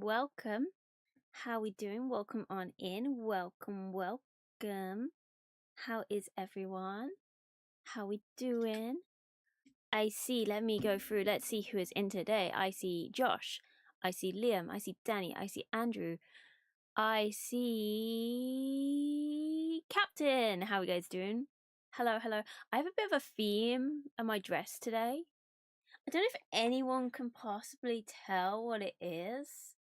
welcome. How we doing? Welcome on in. Welcome. How is everyone? How we doing? I see, let me go through. Let's see who is in today. I see Josh. I see Liam. I see Danny. I see Andrew. I see Captain. How are you guys doing? Hello. I have a bit of a theme on my dress today. I don't know if anyone can possibly tell what it is.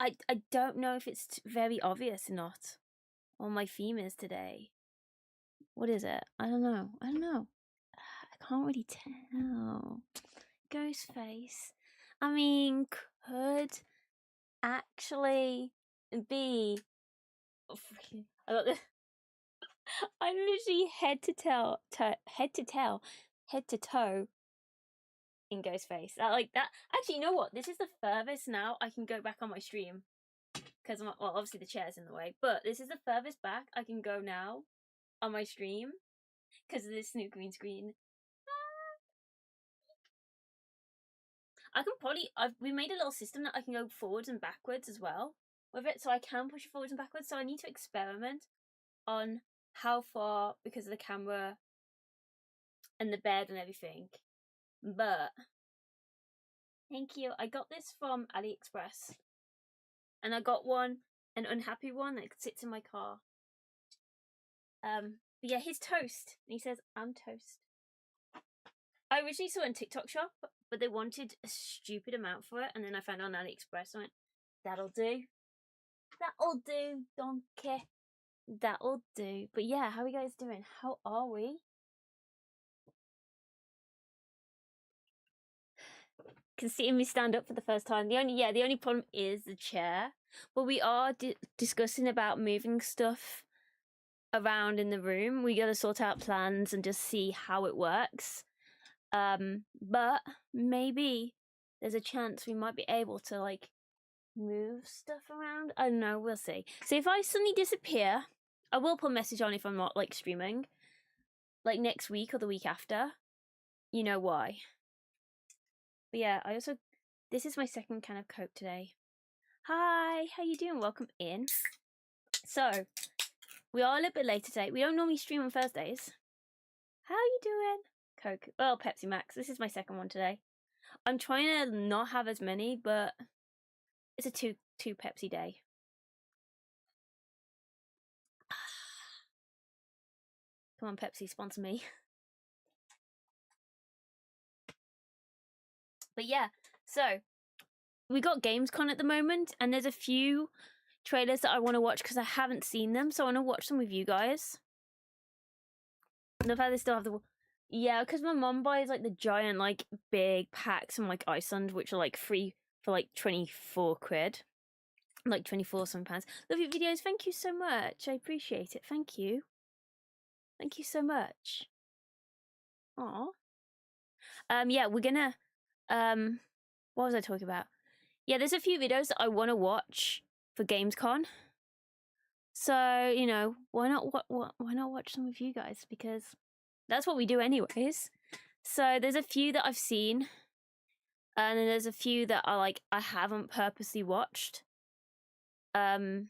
I don't know if it's very obvious or not. What my theme is today. What is it? I don't know. I can't really tell. Ghostface. I mean, could actually be. Oh, freaking! I got this. I'm literally head to toe in Ghostface. Like that. Actually, you know what? This is the furthest now I can go back on my stream. Because, well, obviously the chair's in the way. But this is the furthest back I can go now on my stream. Because of this new green screen. I can probably... we made a little system that I can go forwards and backwards as well with it. So I can push it forwards and backwards. So I need to experiment on how far, because of the camera and the bed and everything. But... thank you. I got this from AliExpress. And I got an unhappy one that sits in my car. But yeah, he's toast. And he says, I'm toast. I originally saw it in TikTok shop, but they wanted a stupid amount for it. And then I found it on AliExpress. I went, that'll do. That'll do, donkey. That'll do. But yeah, how are you guys doing? How are we? Can see me stand up for the first time. The only problem is the chair. But we are discussing about moving stuff around in the room. We gotta sort out plans and just see how it works. But maybe there's a chance we might be able to like move stuff around. I don't know, we'll see. So if I suddenly disappear, I will put a message on if I'm not like streaming, like next week or the week after. You know why. But yeah, this is my second can of Coke today. Hi, how you doing? Welcome in. So we are a little bit late today. We don't normally stream on Thursdays. How you doing? Coke. Well, Pepsi Max. This is my second one today. I'm trying to not have as many, but it's a two Pepsi day. Come on, Pepsi, sponsor me. But yeah, so we got Gamescom at the moment, and there's a few trailers that I want to watch because I haven't seen them, so I want to watch them with you guys. And the fact they still have the... yeah, because my mum buys like the giant, like big packs from like Iceland, which are like free for like 24 quid. Like 24 some pounds. Love your videos. Thank you so much. I appreciate it. Thank you. Thank you so much. Aw. Yeah, we're gonna what was I talking about? Yeah, there's a few videos that I want to watch for Gamescom. So, you know, why not watch some with you guys? Because that's what we do anyways. So there's a few that I've seen. And then there's a few that I haven't purposely watched. I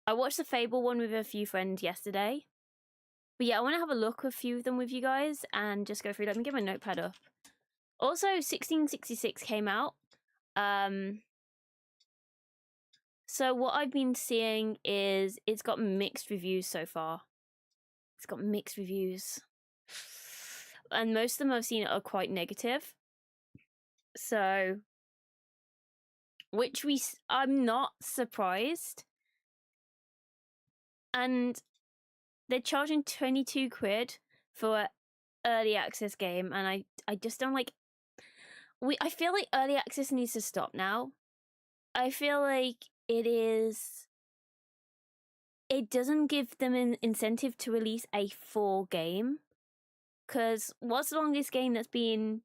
watched the Fable one with a few friends yesterday. But yeah, I want to have a look at a few of them with you guys and just go through. Let me get my notepad up. Also, 1666 came out. So what I've been seeing is it's got mixed reviews so far. It's got mixed reviews. And most of them I've seen are quite negative. So, I'm not surprised. And they're charging 22 quid for an early access game, and I just don't like... I feel like early access needs to stop now. I feel like it doesn't give them an incentive to release a full game. Because what's the longest game that's been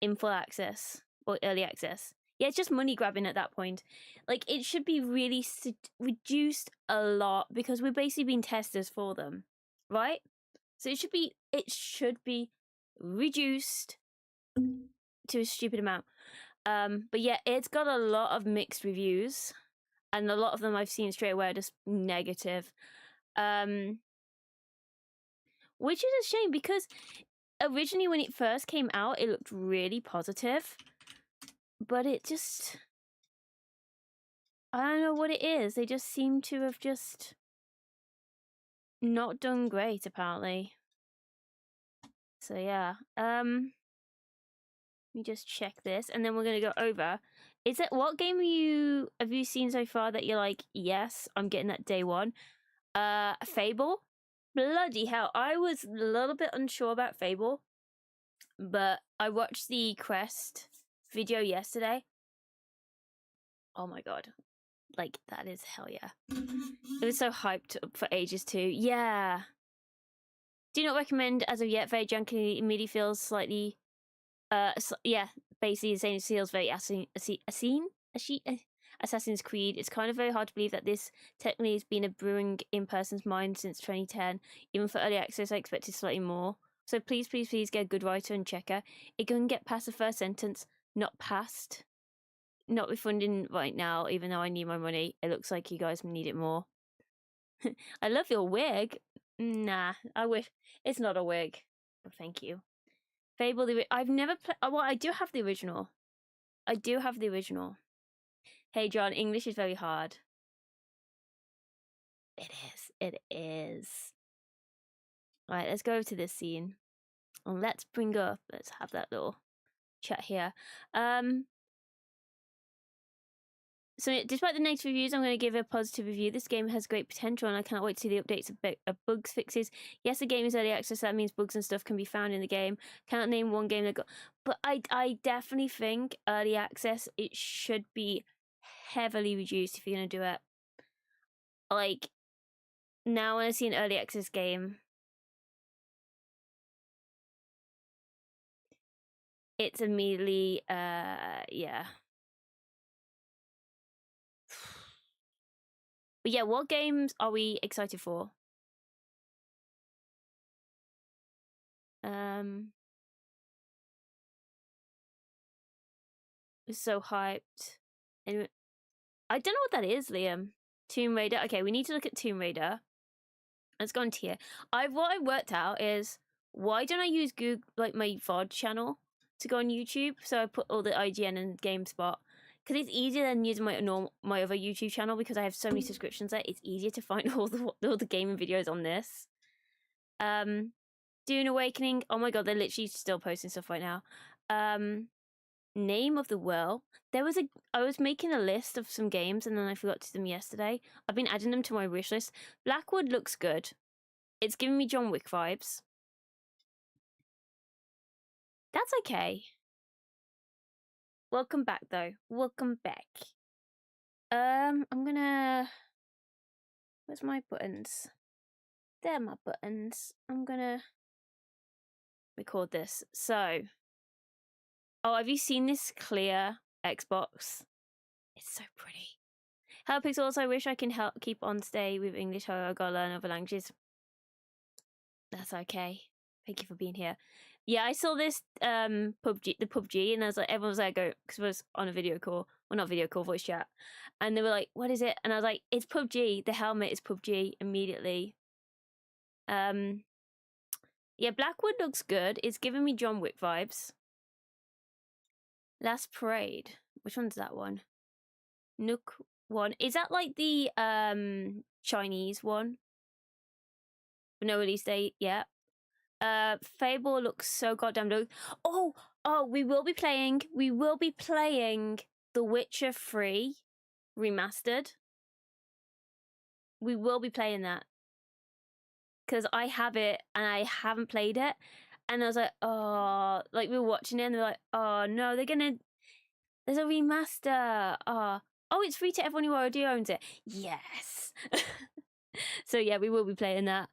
in full access or early access? Yeah, it's just money grabbing at that point. Like, it should be really reduced a lot because we're basically being testers for them, right? So it should be reduced to a stupid amount. But yeah, it's got a lot of mixed reviews, and a lot of them I've seen straight away are just negative. Which is a shame, because originally when it first came out, it looked really positive. But it just... I don't know what it is. They just seem to have just not done great, apparently. So yeah. Let me just check this, and then we're gonna go over. Is it, what game have you seen so far that you're like, yes, I'm getting that day one? Fable. Bloody hell, I was a little bit unsure about Fable, but I watched the Quest video yesterday. Oh my god, like, that is hell yeah. It was so hyped up for ages too. Yeah. Do not recommend as of yet. Very junky. Immediately feels slightly yeah, basically the same. Feels very Assassin's Creed. It's kind of very hard to believe that this technically has been a brewing in person's mind since 2010. Even for early access, I expected slightly more. So please, please, please get a good writer and checker. It can get past the first sentence. Not past. Not refunding right now, even though I need my money. It looks like you guys need it more. I love your wig. Nah, I wish it's not a wig. But thank you. Fable, I've never played. Well, I do have the original. I do have the original. Hey, John, English is very hard. It is. It is. Right, let's go to this scene. And let's have that little chat here. So despite the negative reviews, I'm going to give a positive review. This game has great potential, and I can't wait to see the updates of bugs fixes. Yes, the game is early access, so that means bugs and stuff can be found in the game. Can't name one game that got... But I definitely think early access, it should be heavily reduced if you're going to do it. Like, now when I see an early access game, it's immediately, yeah. But yeah, what games are we excited for? So hyped. And I don't know what that is, Liam. Tomb Raider. Okay, we need to look at Tomb Raider. Let's go into here. What I worked out is, why don't I use Google, like my VOD channel, to go on YouTube? So I put all the IGN and GameSpot, because it's easier than using my other YouTube channel, because I have so many subscriptions there. It's easier to find all the gaming videos on this. Dune Awakening. Oh my god, they're literally still posting stuff right now. Name of the World. I was making a list of some games, and then I forgot to do them yesterday. I've been adding them to my wish list. Blackwood looks good. It's giving me John Wick vibes. That's okay. Welcome back, though. Welcome back. I'm gonna... Where's my buttons? There are my buttons. I'm gonna record this. So... Oh, have you seen this clear Xbox? It's so pretty. Hello Pixels, I wish I can keep on stay with English, however I gotta learn other languages. That's okay. Thank you for being here. Yeah, I saw this the PUBG, and I was like, everyone was like, go, because it was on a video call. Well, not video call, voice chat. And they were like, what is it? And I was like, it's PUBG. The helmet is PUBG immediately. Yeah, Blackwood looks good. It's giving me John Wick vibes. Last Parade. Which one's that one? Nook one. Is that like the Chinese one? No release date yet. Fable looks so goddamn dope. Oh, we will be playing The Witcher 3 remastered. We will be playing that, because I have it and I haven't played it, and I was like, oh, like we were watching it and they're like, oh no, there's a remaster. Oh, it's free to everyone who already owns it. Yes. So yeah, we will be playing that.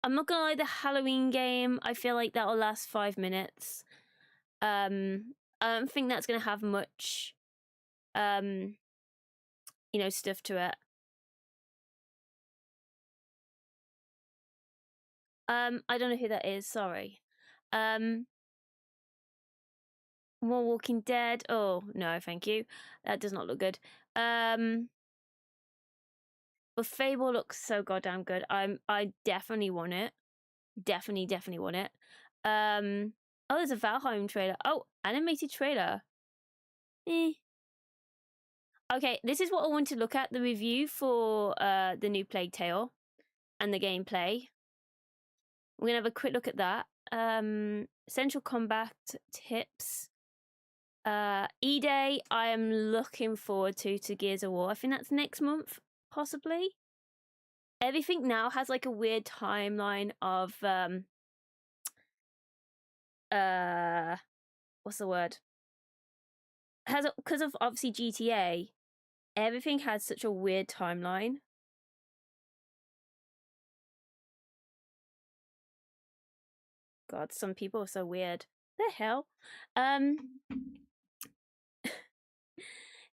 I'm not gonna lie, the Halloween game, I feel like that'll last 5 minutes. I don't think that's gonna have much, stuff to it. I don't know who that is, sorry. More Walking Dead. Oh no, thank you. That does not look good. But Fable looks so goddamn good. I definitely want it. Definitely want it. Oh, there's a Valheim trailer. Oh, animated trailer. Okay, this is what I want to look at, the review for the new Plague Tale and the gameplay. We're gonna have a quick look at that. Essential combat tips. E-Day, I am looking forward to Gears of War. I think that's next month, possibly. Everything now has like a weird timeline of what's the word? Has, because of obviously GTA, everything has such a weird timeline. God, some people are so weird. The hell?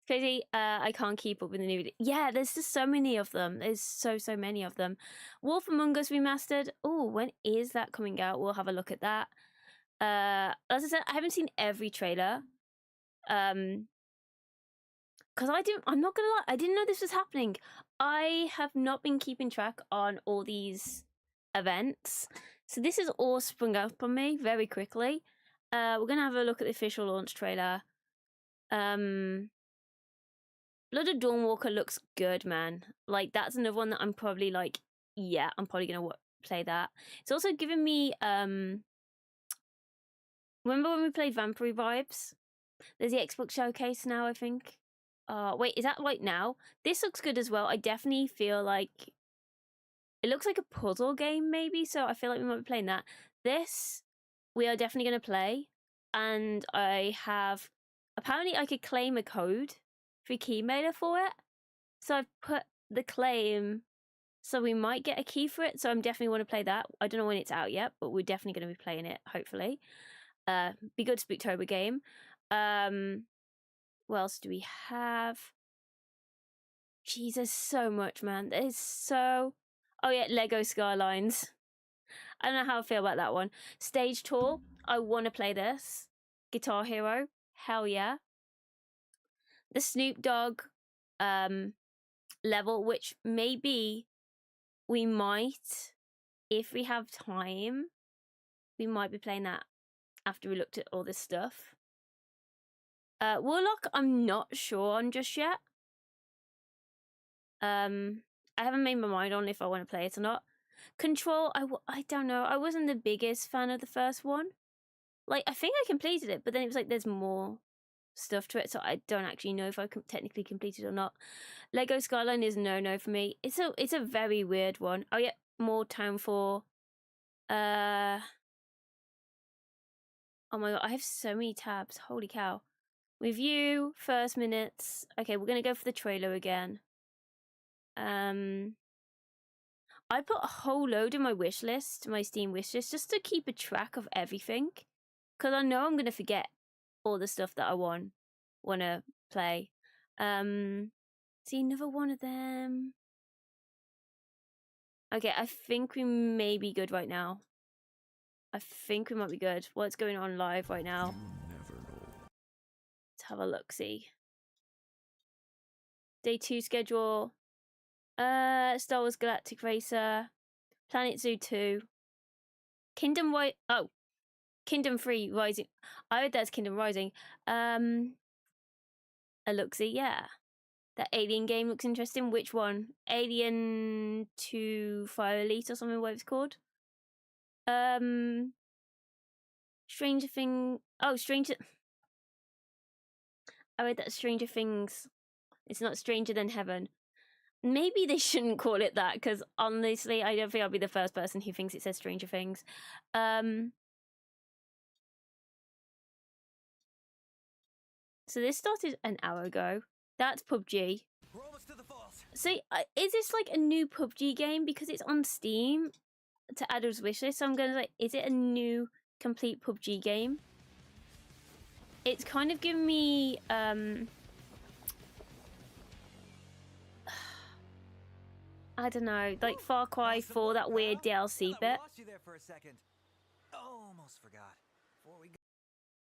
Crazy. I can't keep up with the new video. Yeah, there's just so many of them. There's so many of them. Wolf Among Us Remastered. Oh, when is that coming out? We'll have a look at that. As I said, I haven't seen every trailer. Because I'm not gonna lie, I didn't know this was happening. I have not been keeping track on all these events. So this has all sprung up on me very quickly. We're gonna have a look at the official launch trailer. Blood of Dawnwalker looks good, man. Like, that's another one that I'm probably like, yeah, I'm probably gonna play that. It's also given me remember when we played Vampire Vibes? There's the Xbox showcase now, I think. Wait, is that right now? This looks good as well. I definitely feel like it looks like a puzzle game, maybe. So I feel like we might be playing that. This we are definitely gonna play, and I have apparently I could claim a code for Keymailer for it. So I've put the claim, so we might get a key for it. So I'm definitely want to play that. I don't know when it's out yet, but we're definitely going to be playing it. Hopefully, be good Spooktober game. What else do we have? Jesus, so much, man. There's so. Oh yeah, Lego Skylines. I don't know how I feel about that one. Stage Tour. I want to play this. Guitar Hero. Hell yeah. The Snoop Dogg level, which maybe we might, if we have time, we might be playing that after we looked at all this stuff. Warlock, I'm not sure on just yet. I haven't made my mind on if I want to play it or not. Control, I don't know. I wasn't the biggest fan of the first one. Like, I think I completed it, but then it was like there's more stuff to it, so I don't actually know if I technically completed or not. Lego Skyline is no for me. It's a very weird one. Oh yeah, more Town 4. Oh my god, I have so many tabs. Holy cow. Review, first minutes. Okay, we're gonna go for the trailer again. I put a whole load in my wish list, my Steam wish list, just to keep a track of everything. Because I know I'm gonna forget all the stuff that I wanna play. See, another one of them. Okay, I think we may be good right now. I think we might be good. What's going on live right now? Let's have a look, see. Day 2 schedule. Star Wars Galactic Racer. Planet Zoo 2. Kingdom 3 Rising. I heard that's Kingdom Rising. A look-see, yeah. That Alien game looks interesting. Which one? Alien 2 Fire Elite or something, what it's called? Stranger Things. Oh, I read that Stranger Things. It's not Stranger Than Heaven. Maybe they shouldn't call it that, because honestly, I don't think I'll be the first person who thinks it says Stranger Things. So this started an hour ago. That's PUBG. So is this like a new PUBG game? Because it's on Steam to add as wishlist. So I'm going to like, is it a new complete PUBG game? It's kind of giving me I don't know, like Far Cry 4, that weird DLC bit. Almost forgot.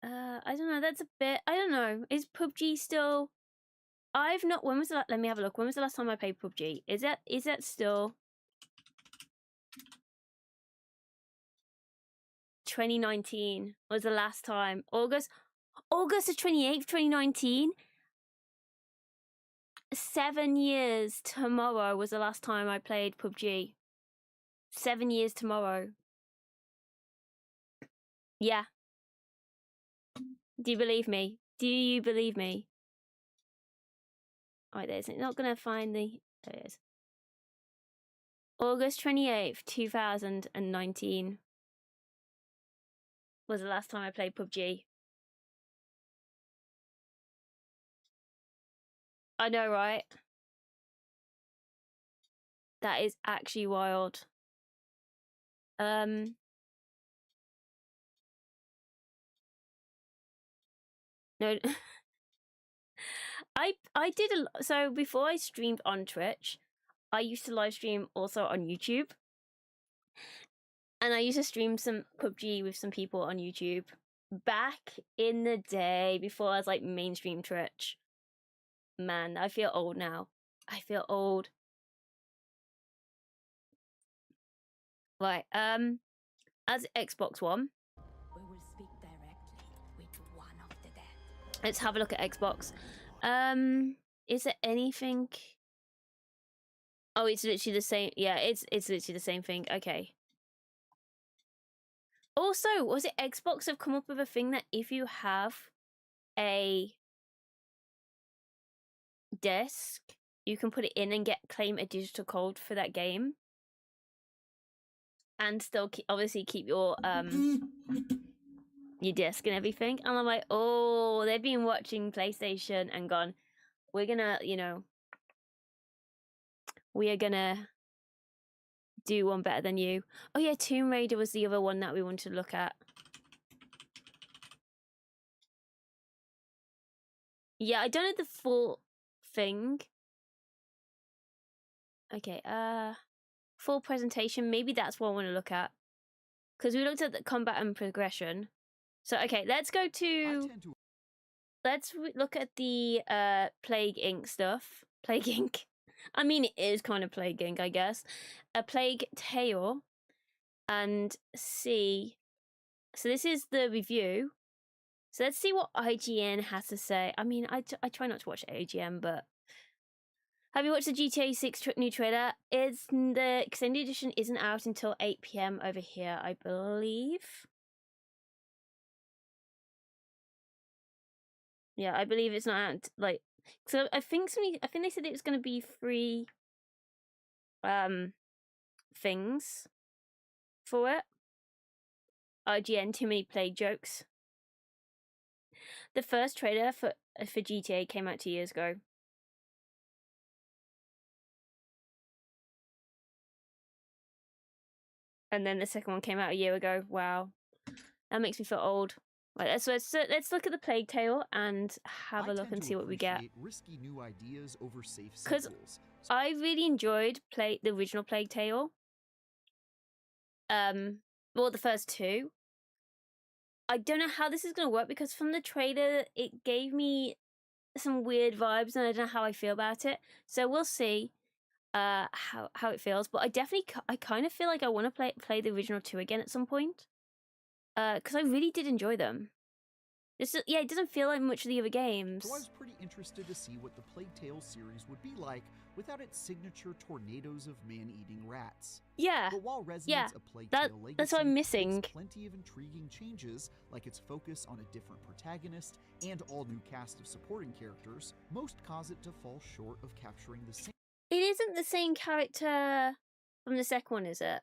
I don't know. That's a bit. I don't know. Is PUBG still? I've not. When was the? Let me have a look. When was the last time I played PUBG? Is that still 2019? Was the last time August the 28th, 2019. 7 years tomorrow was the last time I played PUBG. 7 years tomorrow. Yeah. Do you believe me? Do you believe me? Alright, there's it. Not gonna find the. There it is. August 28th, 2019 was the last time I played PUBG. I know, right? That is actually wild. No. I did so before I streamed on Twitch, I used to live stream also on YouTube. And I used to stream some PUBG with some people on YouTube back in the day before I was like mainstream Twitch. Man, I feel old now. I feel old. Right, as Xbox One. We will speak directly with one of the dead. Let's have a look at Xbox. Is there anything? Oh, it's literally the same. Yeah, it's literally the same thing. Okay. Also, was it Xbox have come up with a thing that if you have a disc, you can put it in and claim a digital code for that game, and still obviously keep your disc and everything. And I'm like, oh, they've been watching PlayStation and gone, we're gonna, we are gonna do one better than you. Oh yeah, Tomb Raider was the other one that we wanted to look at. Yeah, I don't know the full thing. Okay, full presentation. Maybe that's what I want to look at. Because we looked at the combat and progression. So, okay, let's go to... Let's look at the Plague Inc. stuff. Plague Inc. I mean, it is kind of Plague Inc., I guess. A Plague Tale. And see... So this is the review. So let's see what IGN has to say. I mean, I try not to watch IGN, but... Have you watched the GTA 6 new trailer? The extended edition isn't out until 8 PM over here, I believe. Yeah, I believe it's not out. Like, so I think they said it was going to be free things for it. IGN, too many plague jokes. The first trailer for GTA came out 2 years ago. And then the second one came out a year ago. Wow. That makes me feel old. Right, let's look at the Plague Tale and have a look and see what we get. Because I really enjoyed the original Plague Tale. Well, the first two. I don't know how this is going to work because from the trailer, it gave me some weird vibes and I don't know how I feel about it. So we'll see how it feels. But I kind of feel like I want to play the original two again at some point. Because I really did enjoy them. It doesn't feel like much of the other games. So I was pretty interested to see what the Plague Tale series would be like without its signature tornadoes of man-eating rats. Yeah. But while Residents of Plague Tale Legacy that's what I'm missing. makes plenty of intriguing changes, like its focus on a different protagonist and all-new cast of supporting characters, most cause it to fall short of capturing the same... It isn't the same character from the second one, is it?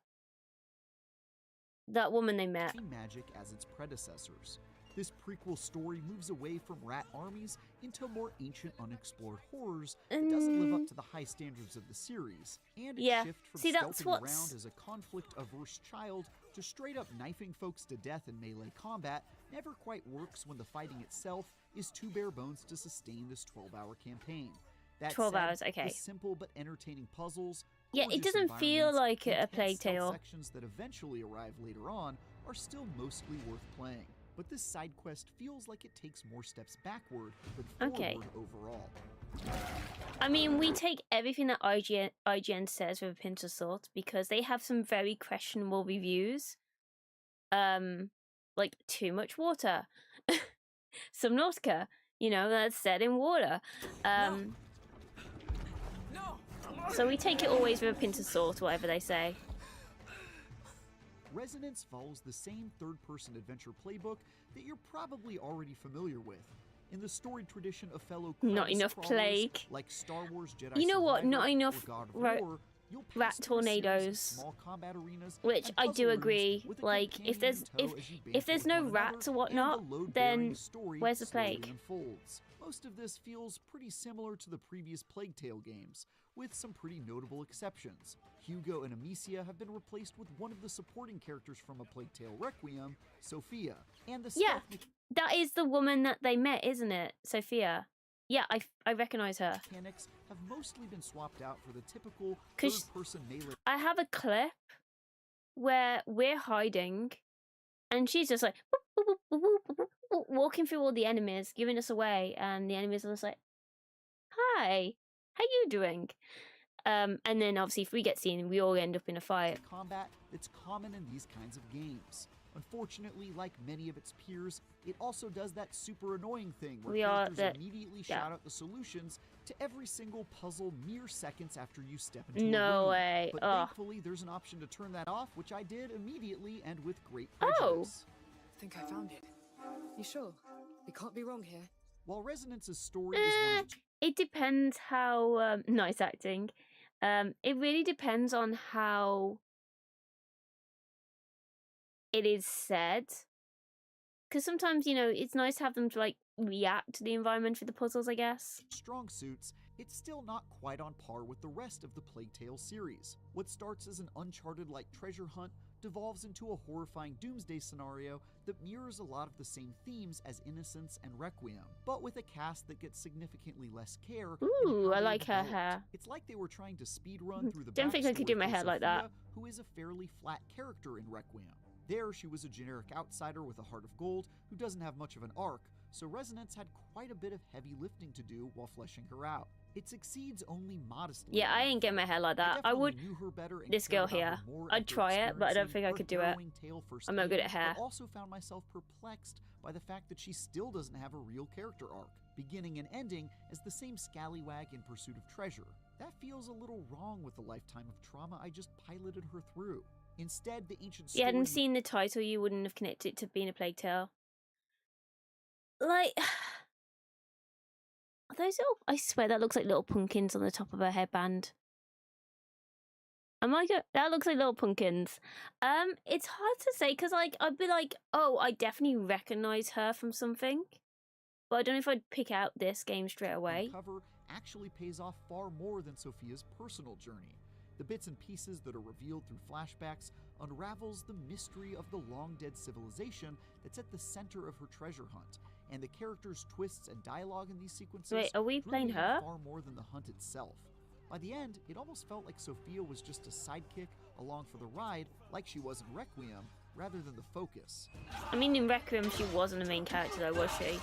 That woman they met. ...magic as its predecessors. This prequel story moves away from rat armies into more ancient, unexplored horrors that doesn't live up to the high standards of the series, and its shift from stealthing around as a conflict-averse child to straight-up knifing folks to death in melee combat never quite works when the fighting itself is too bare bones to sustain this 12-hour campaign. That 12 said, hours, okay. The simple but entertaining puzzles, yeah, it doesn't feel like a Plague Tale. Sections that eventually arrive later on are still mostly worth playing. but this side quest feels like it takes more steps backward than forward overall. I mean, we take everything that IGN says with a pinch of salt because they have some very questionable reviews. Like too much water, Subnautica, that's set in water. So we take it always with a pinch of salt, whatever they say. Resonance follows the same third-person adventure playbook that you're probably already familiar with. In the storied tradition of fellow not enough plague, like Star Wars Jedi you know what? Not enough rat tornadoes, small combat arenas, which I do agree. Like, if there's no rats or whatnot, then where's the plague? Most of this feels pretty similar to the previous Plague Tale games, with some pretty notable exceptions. Hugo and Amicia have been replaced with one of the supporting characters from A Plague Tale Requiem, Sophia. And the that is the woman that they met, isn't it? Sophia. Yeah, I recognize her. Mechanics have mostly been swapped out for the typical third-person melee. I have a clip where we're hiding, and she's just like walking through all the enemies, giving us away, and the enemies are just like, "Hi, how you doing?" And then obviously, if we get seen, we all end up in a fight. Combat that's common in these kinds of games. Unfortunately, like many of its peers, it also does that super annoying thing where characters immediately shout out the solutions to every single puzzle mere seconds after you step into a room. Way. But thankfully, there's an option to turn that off, which I did immediately and with great prejudice. I think I found it. You sure? We can't be wrong here. While Resonance's story is one of it depends how nice acting. It really depends on how it is said, because sometimes it's nice to have them to like react to the environment for the puzzles, I guess. Strong suits, it's still not quite on par with the rest of the Plague Tale series. What starts as an Uncharted-like treasure hunt devolves into a horrifying doomsday scenario that mirrors a lot of the same themes as Innocence and Requiem, but with a cast that gets significantly less care. Ooh, I like her hair. It's like they were trying to speedrun through the Don't think I could do my hair like that. Who is a fairly flat character in Requiem. There, she was a generic outsider with a heart of gold who doesn't have much of an arc, so Resonance had quite a bit of heavy lifting to do while fleshing her out. It succeeds only modestly. Yeah, I ain't getting my hair like that. I would. This girl here. I'd try it, but I don't think I could do it. I'm not good at hair. I also found myself perplexed by the fact that she still doesn't have a real character arc, beginning and ending as the same scallywag in pursuit of treasure. That feels a little wrong with the lifetime of trauma I just piloted her through. Instead, the ancient story... If you hadn't seen the title, you wouldn't have connected it to being a Plague Tale. Like... Are those little... I swear that looks like little pumpkins on the top of her headband. That looks like little pumpkins. It's hard to say, because like, I'd be like, oh, I definitely recognize her from something. But I don't know if I'd pick out this game straight away. The cover actually pays off far more than Sophia's personal journey. The bits and pieces that are revealed through flashbacks unravels the mystery of the long-dead civilization that's at the center of her treasure hunt, and the characters' twists and dialogue in these sequences. Wait, are we playing her? Far more than the hunt itself. By the end, it almost felt like Sophia was just a sidekick along for the ride, like she was in Requiem, rather than the focus. I mean, in Requiem, she wasn't the main character, though, was she?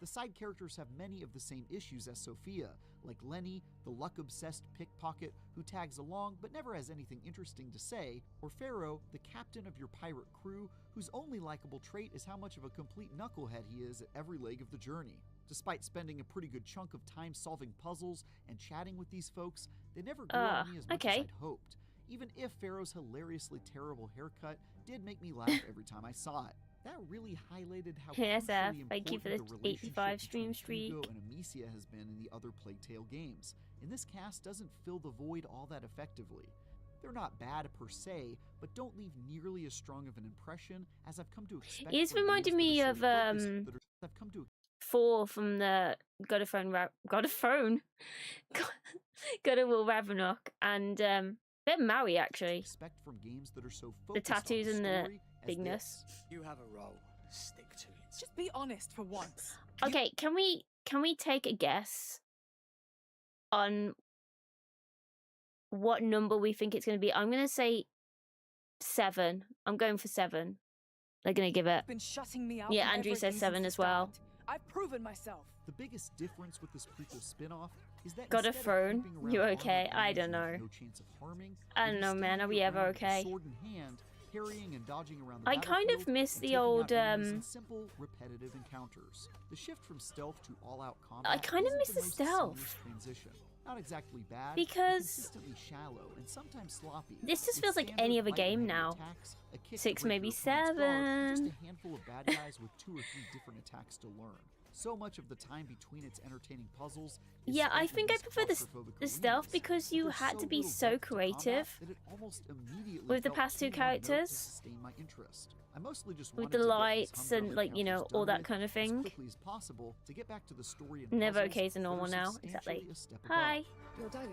The side characters have many of the same issues as Sophia, like Lenny, the luck-obsessed pickpocket who tags along but never has anything interesting to say, or Pharaoh, the captain of your pirate crew, whose only likable trait is how much of a complete knucklehead he is at every leg of the journey. Despite spending a pretty good chunk of time solving puzzles and chatting with these folks, they never grew on me as much as I'd hoped, even if Pharaoh's hilariously terrible haircut did make me laugh every time I saw it. That really highlighted how thank you for the 85 stream streak. Hugo and Amicia has been in the other Plague Tale games, and this cast doesn't fill the void all that effectively. They're not bad per se, but don't leave nearly as strong of an impression as I've come to expect. It's reminded me of 4 from the God of War Ragnarok, and they're Maui actually. Expect from games that are so the tattoos and the bigness. You have a role. Stick to it. Just be honest for once. Okay, can we take a guess on what number we think it's going to be? I'm going to say 7. I'm going for 7. they're gonna give it. Been shutting me out. Yeah, from Andrew says everything 7 since as the well. start. I've proven myself. The biggest difference with this prequel spin-off is that Got a instead of phone? creeping around You armored okay? I enemies don't you have know. no chance of harming, I you'll don't be know, man. Are standing we your ever ground with a okay? sword in hand, carrying and dodging around the I kind of battlefield miss and the taking out old, enemies in simple, repetitive encounters. The shift from stealth to all-out combat I kind of isn't miss the most seamless stealth. transition. Not exactly bad, but Because consistently shallow and sometimes sloppy. this just With feels like standard any other light game and heavy now. attacks, a kick to 6, break maybe your opponent's guard, and 7. just a handful of bad guys with 2 or 3 different attacks to learn. So much of the time between its entertaining puzzles is Yeah, spent I in think I these prefer claustrophobic the stealth arenas, because but you there's had to be little so depth to combat creative that it almost immediately with the felt past 2 too one note to characters. sustain my interest. I mostly just With wanted the to get these lights humdrum and, like, you know, encounters all done that with kind of as thing. quickly as possible to get back to the story and Never puzzles okay is a that are normal now, exactly. substantially a step above. Hi. Your dagger.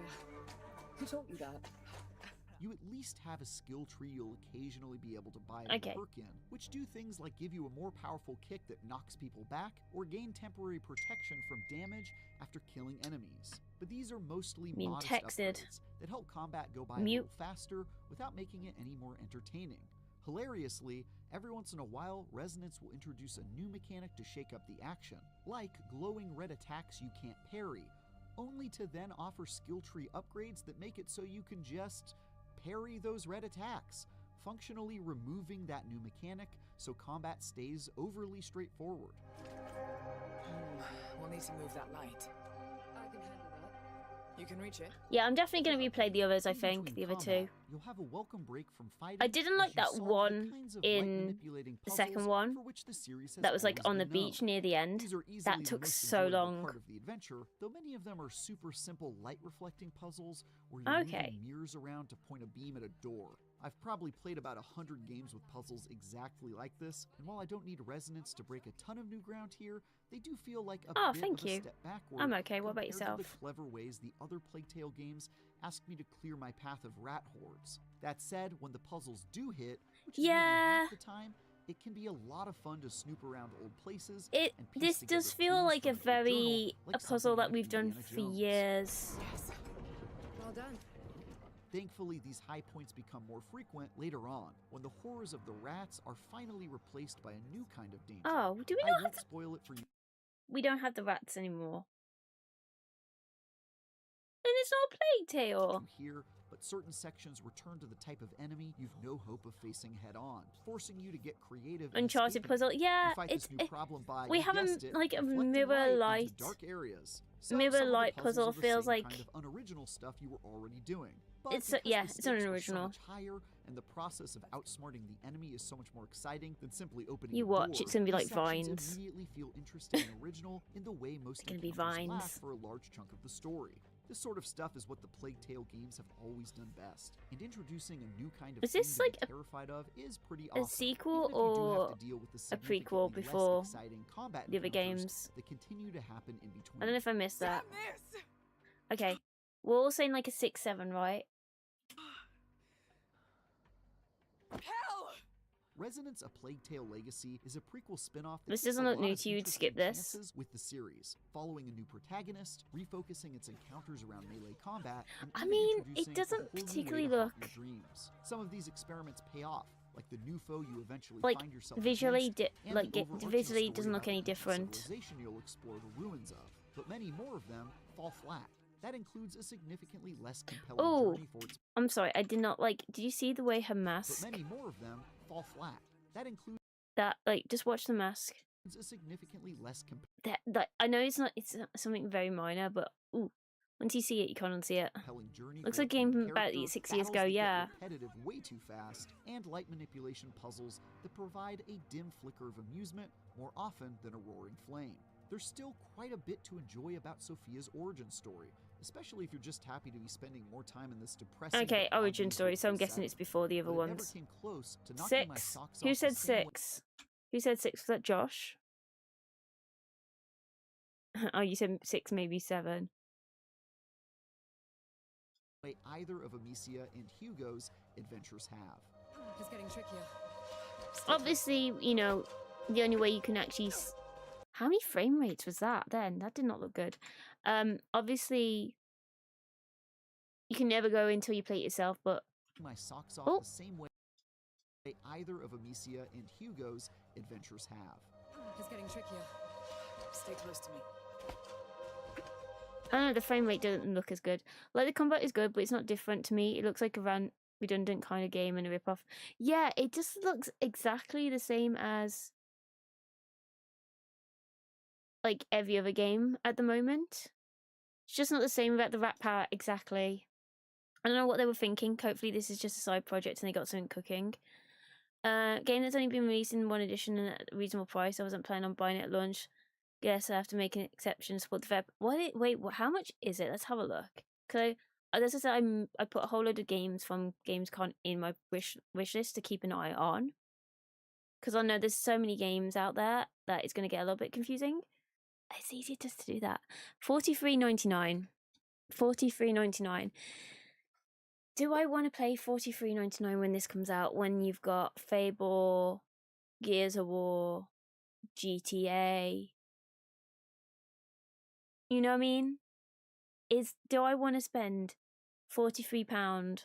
Who taught you that? You at least have a skill tree you'll occasionally be able to buy and Okay. perk in, which do things like give you a more powerful kick that knocks people back, or gain temporary protection from damage after killing enemies. But these are mostly Being modest texted. upgrades that help combat go by a Mute. little faster without making it any more entertaining. Hilariously, every once in a while, Resonance will introduce a new mechanic to shake up the action, like glowing red attacks you can't parry, only to then offer skill tree upgrades that make it so you can just parry those red attacks, functionally removing that new mechanic so combat stays overly straightforward. We'll need to move that light. I can handle that. You can reach it. Yeah, I'm definitely going to replay the others, I In think. between The other combat, 2. You'll have a welcome break from fighting I didn't as like you that solve the one kinds of in light-manipulating the second puzzles one for which the series has That was, like, always on the been known. beach near the end. These are easily That the took most so enjoyable long. part of the adventure, though many of them are super simple light-reflecting puzzles where you're Okay. moving mirrors around to point a beam at a door. I've probably played about 100 games with puzzles exactly like this, and while I don't need Resonance to break a ton of new ground here, they do feel like a Oh, bit thank of a you. step backward I'm okay. What about compared to yourself? the clever ways the other Plague Tale games ask me to clear my path of rat hordes. That said, when the puzzles do hit, which is maybe Yeah. half the time, it can be a lot of fun to snoop around old places. It and piece this together does feel clues like a from an old journal, very like a something puzzle that out of we've done Indiana for Jones. years. Yes. Well done. Thankfully, these high points become more frequent later on, when the horrors of the rats are finally replaced by a new kind of danger. Oh, do we I not won't have spoil it for you we don't have the rats anymore. Then it's not a Plague Tale. here, but certain sections return to the type of enemy you've no hope of facing head-on, forcing you to get creative. and Uncharted escaping puzzle. it. Yeah, You fight it's this new problem by, we you have a guessed it, like a reflecting mirror into light. dark areas. So Mirror some of the light puzzles puzzle are the feels same like kind of unoriginal stuff you were already doing. But It's because yeah, the it's not an stakes are original. So much higher, and the process of outsmarting the enemy is so much more exciting than simply opening. You a watch, door, it's gonna be these like sections vines. Immediately feel interesting and original in the way most It's gonna be encounters lack vines. for a large chunk of the story. This sort of stuff is what the Plague Tale games have always done best, and introducing a new kind of Is this thing like to be terrified of is pretty a awesome. sequel even if you do have or to deal with the a prequel significantly less before exciting combat the other encounters games? that continue to happen in between. I don't know if I missed that. Damn this! Okay, we're all saying like a 6, 7, right? Hell! Resonance: A Plague Tale Legacy is a prequel spin-off that This takes doesn't a look lot new of to you, interesting skip this. chances with the series, following a new protagonist, refocusing its encounters around melee combat, and I even mean, it introducing a doesn't whole new way particularly to haunt look- your dreams. Some of these experiments pay off, like the new foe you eventually Like, find yourself visually, against, and like the it overarching visually story doesn't look about any the ancient different. civilization you'll explore the ruins of, but many more of them fall flat. That includes a significantly less compelling Oh, journey for its I'm sorry, I did not like. Did you see the way her mask? but many more of them fall flat. That includes That like, just watch the mask. a significantly less That I know it's not. It's something very minor, but ooh, once you see it, you can't unsee it. compelling journey. Looks for like a a game main from about character, 6 years battles ago. that get Yeah. repetitive way too fast, and light manipulation puzzles that provide a dim flicker of amusement more often than a roaring flame. There's still quite a bit to enjoy about Sophia's origin story, especially if you're just happy to be spending more time in this depressing. Okay, but origin oddly story. So I'm hopeful guessing it's setting. before the other But it never ones. came close to knocking my 6. socks Who off the said same way 6? Who said 6? Was that Josh? Oh, you said 6, maybe 7. either of Amicia and Hugo's adventures have. It's getting trickier. Obviously, you know, the only way you can actually. How many frame rates was that then? That did not look good. Obviously, you can never go until you play it yourself, but My socks off Oh. the same way either of Amicia and Hugo's adventures have. It's getting trickier. Stay close to me. I don't know, the frame rate doesn't look as good. Like, the combat is good, but it's not different to me. It looks like a redundant kind of game and a ripoff. Yeah, it just looks exactly the same as like every other game at the moment. It's just not the same about the Rat Power exactly. I don't know what they were thinking. Hopefully this is just a side project and they got something cooking. Game that's only been released in one edition and at a reasonable price. I wasn't planning on buying it at launch. Guess I have to make an exception to support the Feb. Wait, how much is it? Let's have a look. Because as I said, I put a whole load of games from Gamescom in my wish list to keep an eye on. Because I know there's so many games out there that it's going to get a little bit confusing. It's easier just to do that. $43.99. $43.99. Do I want to play $43.99 when this comes out? When you've got Fable, Gears of War, GTA? You know what I mean? Do I want to spend £43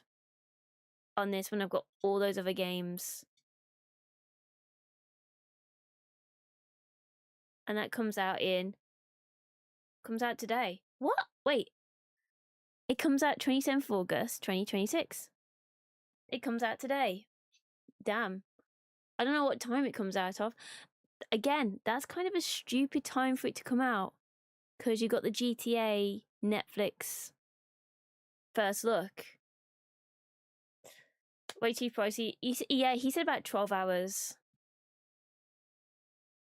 on this when I've got all those other games? And that comes out today. What? Wait. It comes out 27th August 2026. It comes out today. Damn. I don't know what time it comes out of. Again, that's kind of a stupid time for it to come out. Because you got the GTA Netflix first look. Way too pricey. He said about 12 hours.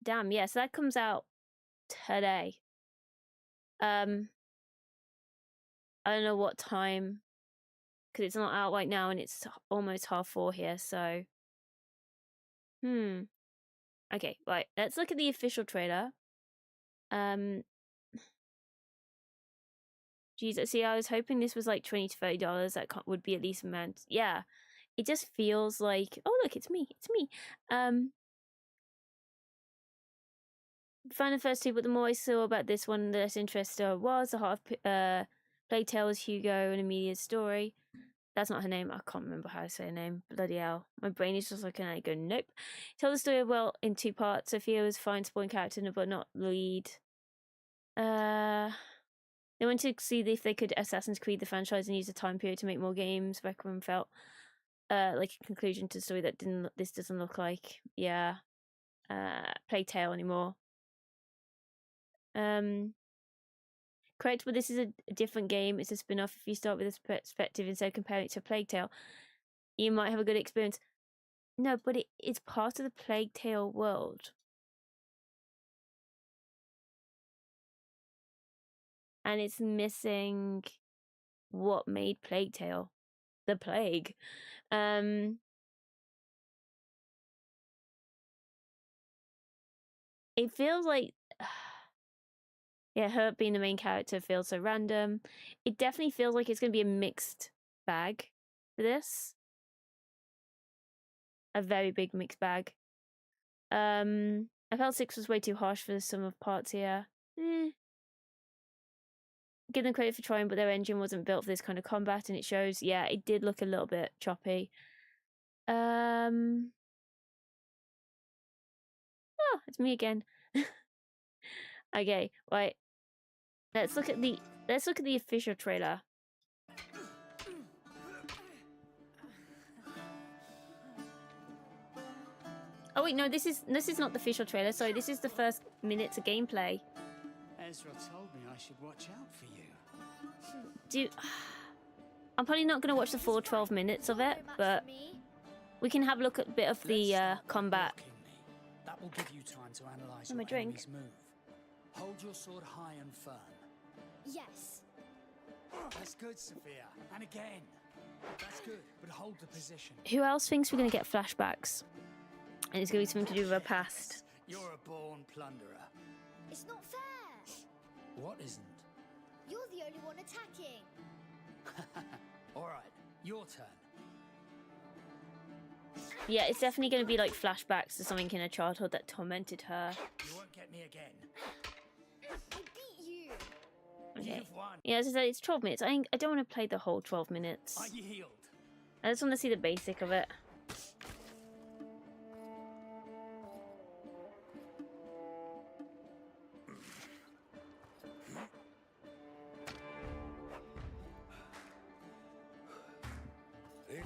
Damn, yeah, so that comes out today. I don't know what time, because it's not out right now and it's almost 4:30 here, so. Okay, right, let's look at the official trailer. Jesus, see, I was hoping this was like $20 to $30. That would be at least amount. Yeah, it just feels like, oh look, it's me. Found the first two, but the more I saw about this one, the less interest there was. The heart of Plague Tale was Hugo and Amelia's story. That's not her name. I can't remember how to say her name. Bloody hell. My brain is just looking at it going, nope. Tell the story well in 2 parts. Sophia was fine supporting character, but not lead. They went to see if they could Assassin's Creed the franchise and use the time period to make more games. Requiem felt like a conclusion to the story that this doesn't look like. Yeah. Plague Tale anymore. Correct, but this is a different game. It's a spin-off. If you start with this perspective instead of comparing it to Plague Tale, you might have a good experience. No, but it's part of the Plague Tale world. And it's missing what made Plague Tale. The plague. It feels like... Yeah, her being the main character feels so random. It definitely feels like it's going to be a mixed bag for this. A very big mixed bag. I felt 6 was way too harsh for the sum of parts here. Give them credit for trying, but their engine wasn't built for this kind of combat, and it shows. Yeah, it did look a little bit choppy. Oh, it's me again. Okay, right. Let's look at the official trailer. Oh wait, no, this is not the official trailer. Sorry, this is the first minutes of gameplay. Ezra told me I should watch out for you. I'm probably not going to watch the full 12 minutes of it, but we can have a look at a bit of the combat. That will give you time to analyze my your drink. enemy's move. Hold your sword high and firm. Yes. That's good, Sophia. And again. That's good, but hold the position. Who else thinks we're going to get flashbacks? And it's going to be something to do with our past. You're a born plunderer. It's not fair. What isn't? You're the only one attacking. All right, your turn. Yeah, it's definitely going to be like flashbacks to something in her childhood that tormented her. You won't get me again. I beat you. Okay. You've won. Yeah, as I said, it's 12 minutes. I don't want to play the whole 12 minutes. I yield. I just want to see the basic of it.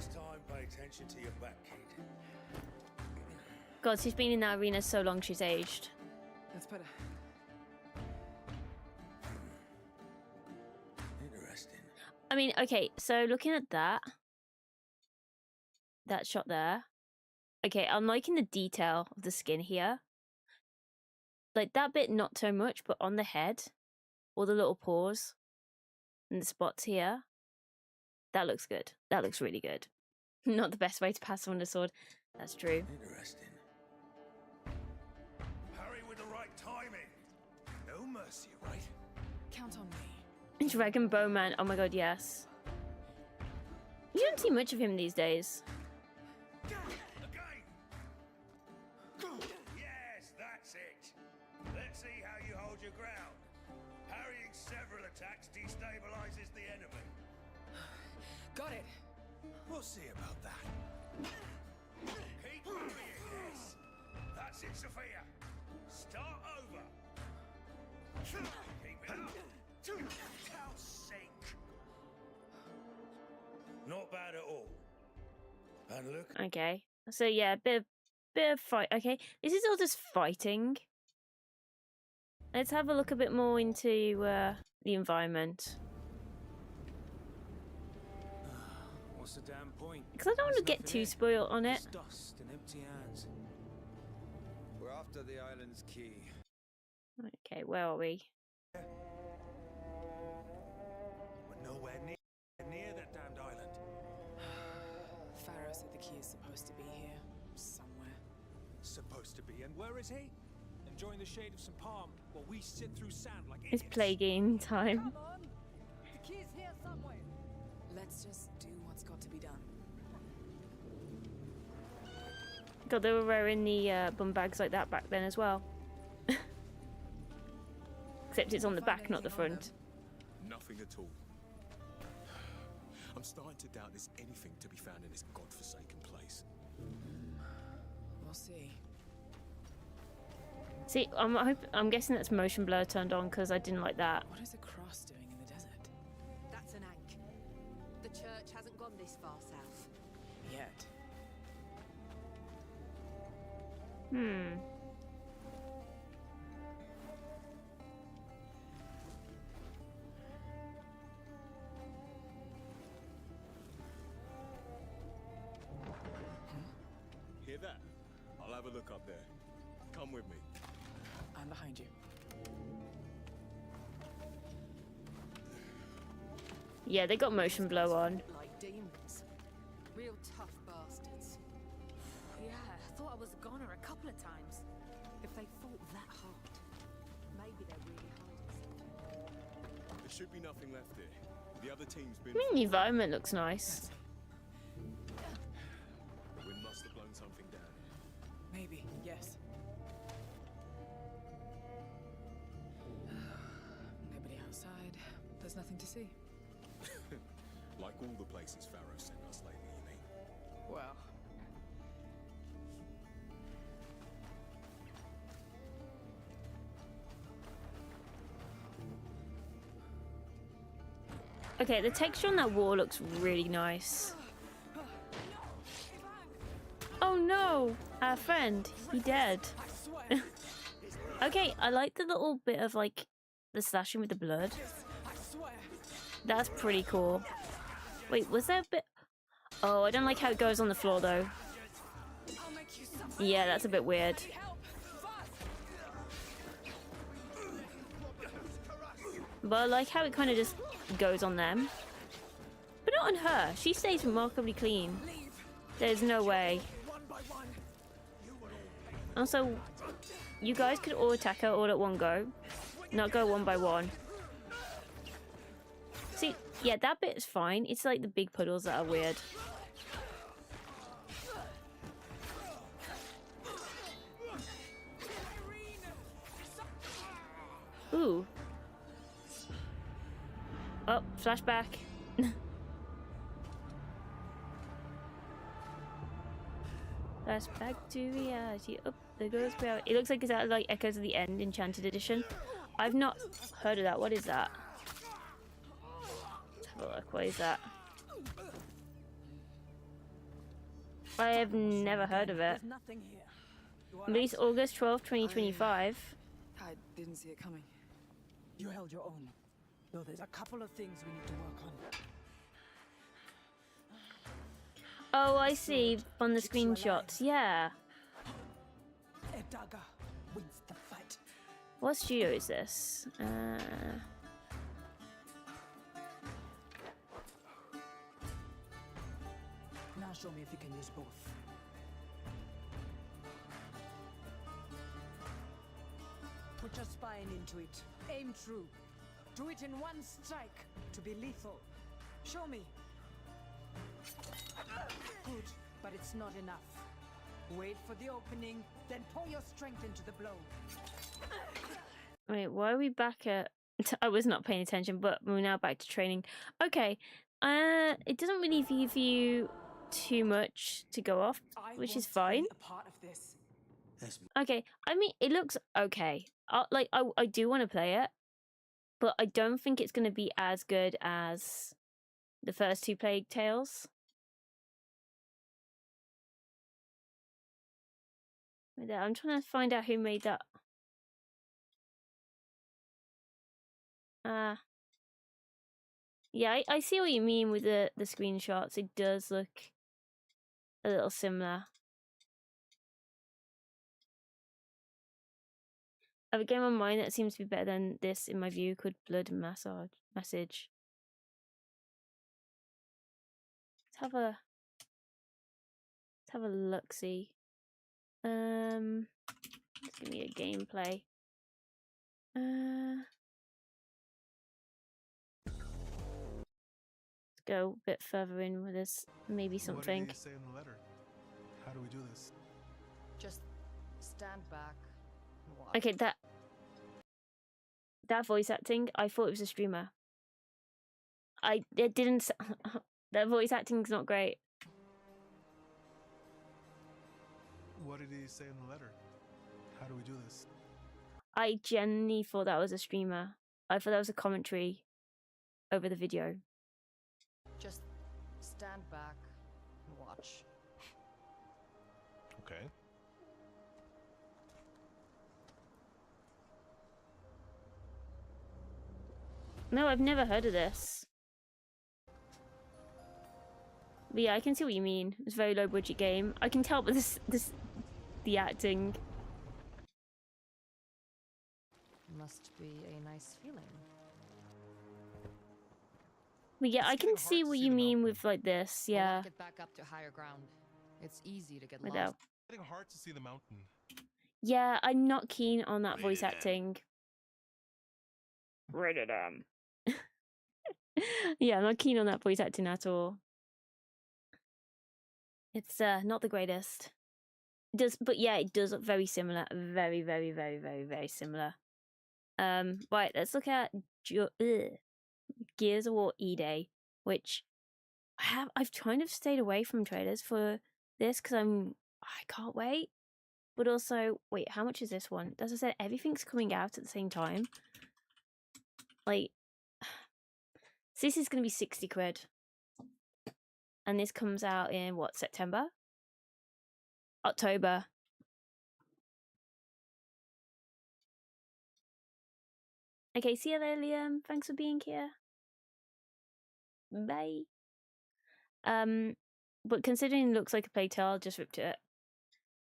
This time, pay attention to your back, kid. God, she's been in that arena so long she's aged. That's better. Interesting. I mean, okay, so looking at that shot there. Okay, I'm liking the detail of the skin here. Like that bit, not so much, but on the head, all the little paws and the spots here, that looks good. That looks really good. Not the best way to pass on a sword. That's true. Interesting. Harry with the right timing. No mercy, right? Count on me. Dragon Bowman. Oh my god, yes. You don't see much of him these days. Again. Yes, that's it. Let's see how you hold your ground. Parrying several attacks destabilizes the enemy. Got it. We'll see about that. Keep parrying, yes. That's it, Sophia. Start over. Keep it up. Now sink. Not bad at all. And look. Okay. So yeah, bit of fight. Okay, this is all just fighting. Let's have a look a bit more into the environment. What's the damn point? Because I don't want to get too spoiled on it. Just dust and empty hands. We're after the island's key. Okay, where are we? We're nowhere near that damned island. Pharaoh said the key is supposed to be here. Somewhere. Supposed to be, and where is he? Enjoying the shade of some palm while we sit through sand like It's idiots. play game time. on! The key's here somewhere! Let's just do what's got to be done. God, they were wearing the bum bags like that back then as well. Except it's on the back, not the front. Nothing at all. I'm starting to doubt there's anything to be found in this godforsaken place. We'll see. See, I'm guessing that's motion blur turned on because I didn't like that. What is a cross doing in the desert? That's an Ankh. The church hasn't gone this far south. Yet. Hmm. Hear that? I'll have a look up there. Come with me. I'm behind you. Yeah, they got motion blur on. Like demons. Real tough bastards. Yeah, I thought I was a goner a couple of times. If they fought that hard, maybe they're really hiding. There should be nothing left here. The other team's been. I mean, the environment looks nice. The wind must have blown something down. Maybe, yes. Nobody outside. There's nothing to see. Like all the places Pharaoh sent us lately, you mean? Well. Okay, the texture on that wall looks really nice. Oh no! Our friend, he dead. I swear. Okay, I like the little bit of like the slashing with the blood. I swear. That's pretty cool. Wait, was there a bit? Oh, I don't like how it goes on the floor though. I'll make you suffer. Yeah, that's a bit weird. Need help. Fast. But I like how it kind of just goes on them. But not on her. She stays remarkably clean. Leave. There's no way. One by one. Also, you guys could all attack her all at one go. Not go one by one. See, yeah, that bit is fine. It's like the big puddles that are weird. Ooh. Oh, flashback. Flashback to reality. Oh, there goes reality. It looks like it's out of like Echoes of the End Enchanted Edition. I've not heard of that. What is that? Let's have a look. What is that? I have never heard of it. There's nothing here. You are Released outside. August 12th, 2025. I didn't see it coming. You held your own. Though there's a couple of things we need to work on. Oh, I see. On the screenshots. Yeah. A dagger wins the fight. What studio is this? Now show me if you can use both. Put your spine into it. Aim true. Do it in one strike to be lethal. Show me. Good, but it's not enough. Wait for the opening, then pour your strength into the blow. Wait, why are we back at... I was not paying attention, but we're now back to training. Okay. It doesn't really give you too much to go off, which is fine. A part of this. Okay, I mean, it looks okay. I do want to play it, but I don't think it's going to be as good as the first two Plague Tales. Wait there, I'm trying to find out who made that. Yeah, I see what you mean with the screenshots. It does look a little similar. I have a game on mine that seems to be better than this in my view, called Blood Message. Let's have a look-see. Let's give me a gameplay. Let's go a bit further in with this. Maybe something. What did he say in the letter? How do we do this? Just stand back and watch. Okay, that voice acting, I thought it was a streamer. It didn't. That voice acting's not great. What did he say in the letter? How do we do this? I genuinely thought that was a streamer. I thought that was a commentary over the video. Just stand back and watch. Okay. No, I've never heard of this. But yeah, I can see what you mean. It's a very low budget game. I can tell by the acting. Must be a nice feeling. But yeah, It's I can getting see hard to what see you the mean mountain. with like this. We'll Yeah. walk it back up to higher ground. It's easy to get Without. lost. It's getting hard to see the mountain. Yeah, I'm not keen on that voice Rated M. acting. Rated M. Yeah, I'm not keen on that voice acting at all. It's not the greatest. But yeah, it does look very similar. Very, very, very, very, very similar. Right, let's look at Gears of War E-Day, which I've kind of stayed away from trailers for this because I can't wait. But also, wait, how much is this one? As I said, everything's coming out at the same time. Like, so this is going to be 60 quid. And this comes out in, what, September? October. Okay, see you there, Liam. Thanks for being here. Bye. But considering it looks like a Plague Tale, I'll just ripped it.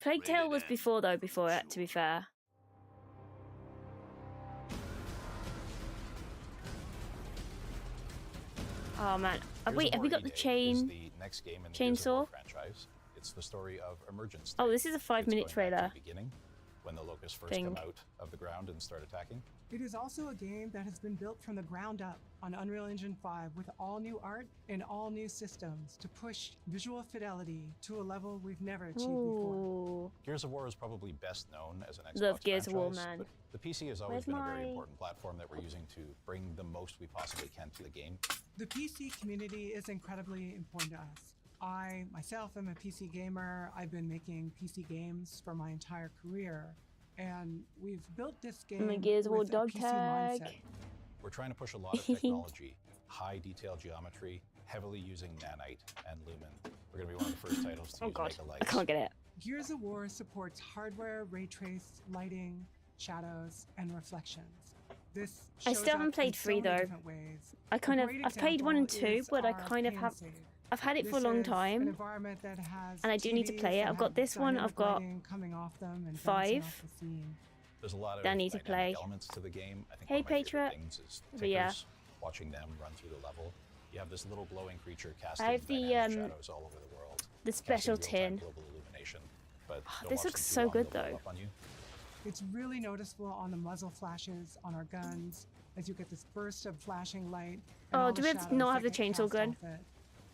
Plague Tale was before it, to be fair. Oh man. Wait, have we got the chainsaw? Franchise. It's the story of emergence. Oh, this is a 5-minute trailer. Beginning, when the locusts first Thing. come out of the ground and start attacking. It is also a game that has been built from the ground up on Unreal Engine 5 with all new art and all new systems to push visual fidelity to a level we've never achieved before. Ooh. Gears of War is probably best known as an Xbox Love Gears of War, franchise, man. but the PC has always Where's been a very my- important platform that we're using to bring the most we possibly can to the game. The PC community is incredibly important to us. I, myself, am a PC gamer. I've been making PC games for my entire career. And we've built this game my Gears of War with a dog PC tag. mindset. We're trying to push a lot of technology, high detail geometry, heavily using nanite and lumen. We're going to be one of the first titles to Oh use god, Mega I Lights. can't get it. Gears of War supports hardware, ray trace, lighting, shadows, and reflections. This I shows still haven't up played in so 3 many though. different ways. I kind A of great I've played 1 and 2, example but I is kind of our have Pansy. I've had it for a This long is an time. environment that has And I do need to TVs play it. that I've got have this one, dynamic I've got lighting coming off them and 5. bouncing off the scene. There's a lot of That I need to dynamic play. elements to the game. I think Hey, one of my favorite Patriot. things is But yeah. tickers, watching them run through the level. You have this little glowing creature casting I have the dynamic shadows all over the world. the casting special real-time tin. global illumination. But don't This watch looks them too so long, good they'll blow though. up on you. It's really noticeable on the muzzle flashes on our guns as you get this burst of flashing light. and Oh, all do the we not shadows have that the get chainsaw cast gun? off it.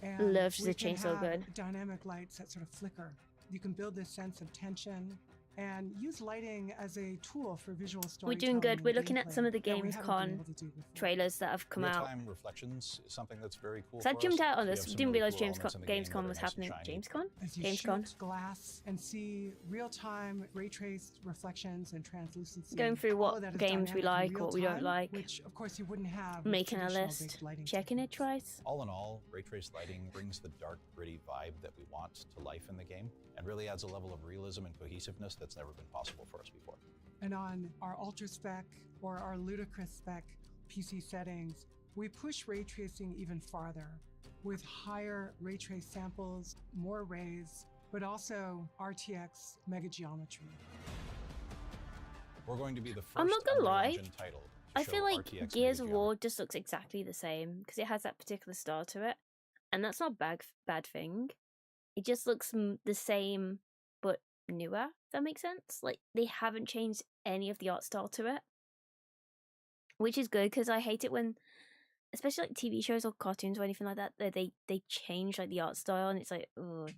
And Loves we the can chainsaw have gun. dynamic lights that sort of flicker. You can build this sense of tension and use lighting as a tool for visual We're storytelling. doing good. and We're looking at gameplay some of the that we haven't been Gamescom able to do before. trailers that have come out. Real-time reflections is something that's very cool. So I for jumped us. out on We this. have some Didn't really realize cool elements in the game that Gamescom are was nice and happening. shiny. Gamescom? As you Gamescom? shoot glass and see real-time ray-traced reflections and translucency. Going through all what of that is games we dynamic in like, what we don't real-time, like. Which, of course, you wouldn't have with Making a traditional list. baked lighting Checking it techniques. twice. All in all, ray traced lighting brings the dark, gritty vibe that we want to life in the game, and really adds a level of realism and cohesiveness that's never been possible for us before. And on our ultra spec or our ludicrous spec PC settings, we push ray tracing even farther with higher ray trace samples, more rays, but also RTX mega geometry. We're going to be the first I'm not gonna Unreal lie. Engine title to I show feel like RTX Gears of Mega War just looks exactly the same because it has that particular style to it, and that's not a bad thing. It just looks the same but newer. If that makes sense. Like they haven't changed any of the art style to it, which is good because I hate it when, especially like TV shows or cartoons or anything like that, they change like the art style and it's like, ugh.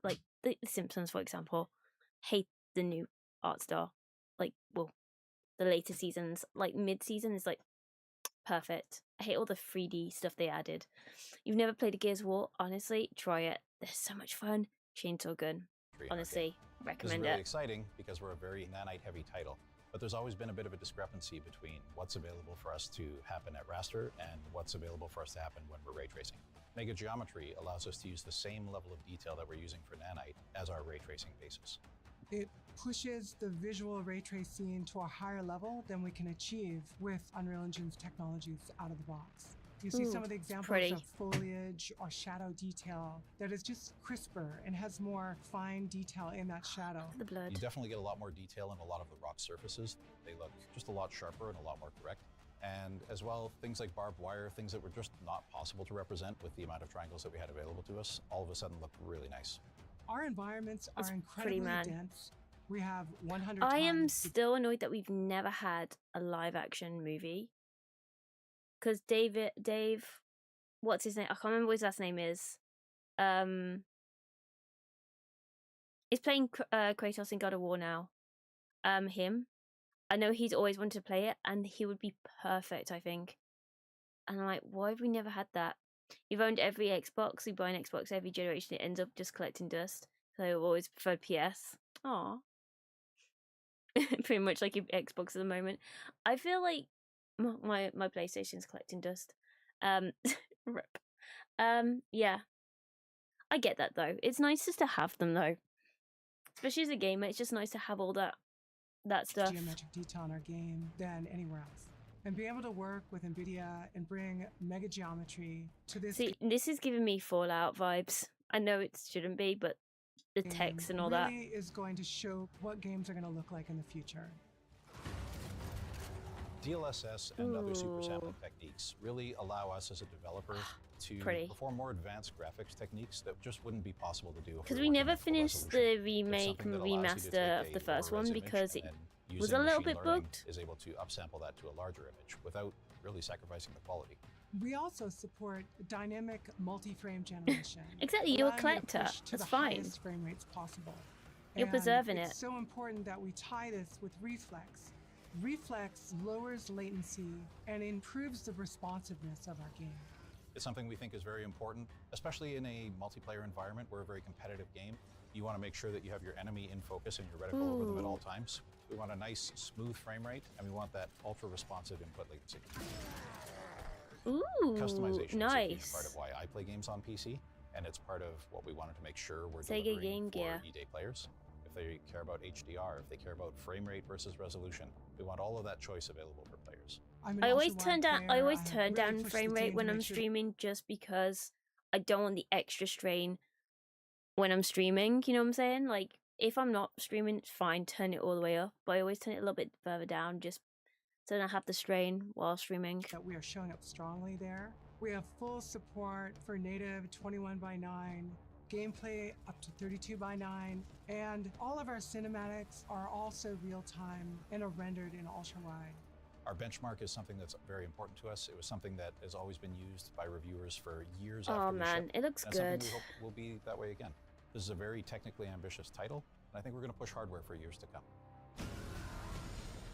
Like the Simpsons, for example, hate the new art style. Like, well, the later seasons, like mid-season is like perfect. I hate all the 3D stuff they added. You've never played a Gears of War? Honestly, try it. They're so much fun. Chainsaw Gun. Honestly, This is recommend really it. exciting because we're a very nanite-heavy title, but there's always been a bit of a discrepancy between what's available for us to happen at raster and what's available for us to happen when we're ray tracing. Mega Geometry allows us to use the same level of detail that we're using for nanite as our ray tracing basis. It pushes the visual ray trace scene to a higher level than we can achieve with Unreal Engine's technologies out of the box. You see Ooh, some of the it's examples pretty. of foliage or shadow detail that is just crisper and has more fine detail in that shadow. The blood. You definitely get a lot more detail in a lot of the rock surfaces. They look just a lot sharper and a lot more correct. And as well, things like barbed wire, things that were just not possible to represent with the amount of triangles that we had available to us, all of a sudden look really nice. Our environments It's are incredibly pretty mad. dense. We have 100 I am times still annoyed that we've never had a live action movie. Because Dave, what's his name? I can't remember what his last name is. He's playing Kratos in God of War now. Him. I know he's always wanted to play it, and he would be perfect, I think. And I'm like, why have we never had that? You've owned every Xbox, you buy an Xbox every generation, it ends up just collecting dust. So I've always preferred PS. Aw. Pretty much like your Xbox at the moment. I feel like my PlayStation's collecting dust. Rip. Yeah. I get that though. It's nice just to have them though. Especially as a gamer, it's just nice to have all that stuff. geometric detail in our game than anywhere else. And be able to work with NVIDIA and bring mega geometry to this See, this is giving me Fallout vibes. I know it shouldn't be, but the game text and all that. really is going to show what games are going to look like in the future. DLSS and other super Ooh. sampling techniques really allow us as a developer to Pretty. perform more advanced graphics techniques that just wouldn't be possible to do if Because were we working never at full finished resolution. the It's remake something and that allows you to take remaster of a the first lower one res image because it and then was using a little machine bit learning bugged. is able to upsample that to a larger image without really sacrificing the quality. We also support dynamic multi-frame generation. Exactly, you're a allowing you to collector. push to That's the fine. highest frame rates possible. You're And preserving it's it. so important that we tie this with Reflex. Reflex lowers latency and improves the responsiveness of our game. It's something we think is very important, especially in a multiplayer environment. We're a very competitive game. You want to make sure that you have your enemy in focus and you're reticle over them at all times. We want a nice, smooth frame rate, and we want that ultra-responsive input latency. Ooh, Customization is a huge nice. part of why I play games on PC, and it's part of what we wanted to make sure we're Sega delivering Game for Gear. E-Day players. If they care about HDR, if they care about frame rate versus resolution, we want all of that choice available for players. I always turn down frame rate when I'm streaming just because I don't want the extra strain when I'm streaming, you know what I'm saying? Like, if I'm not streaming, it's fine, turn it all the way up, but I always turn it a little bit further down just so I don't have the strain while streaming. That we are showing up strongly there. We have full support for native 21:9, gameplay up to 32:9, and all of our cinematics are also real-time and are rendered in ultra-wide. Our benchmark is something that's very important to us. It was something that has always been used by reviewers for years after we man, shipped, it looks and good. something we hope will be that way again. This is a very technically ambitious title, and I think we're going to push hardware for years to come.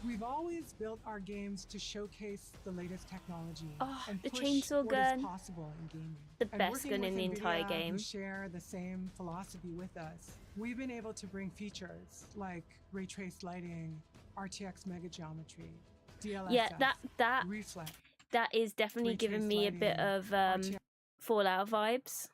We've always built our games to showcase the latest technology and the push chainsaw what gun. is possible in gaming. The And best working gun with in the entire NVIDIA, game. who share the same philosophy with us, we've been able to bring features like ray trace lighting, RTX mega geometry, DLSS, Yeah, reflex. That is definitely ray giving trace me a bit lighting, of Fallout vibes.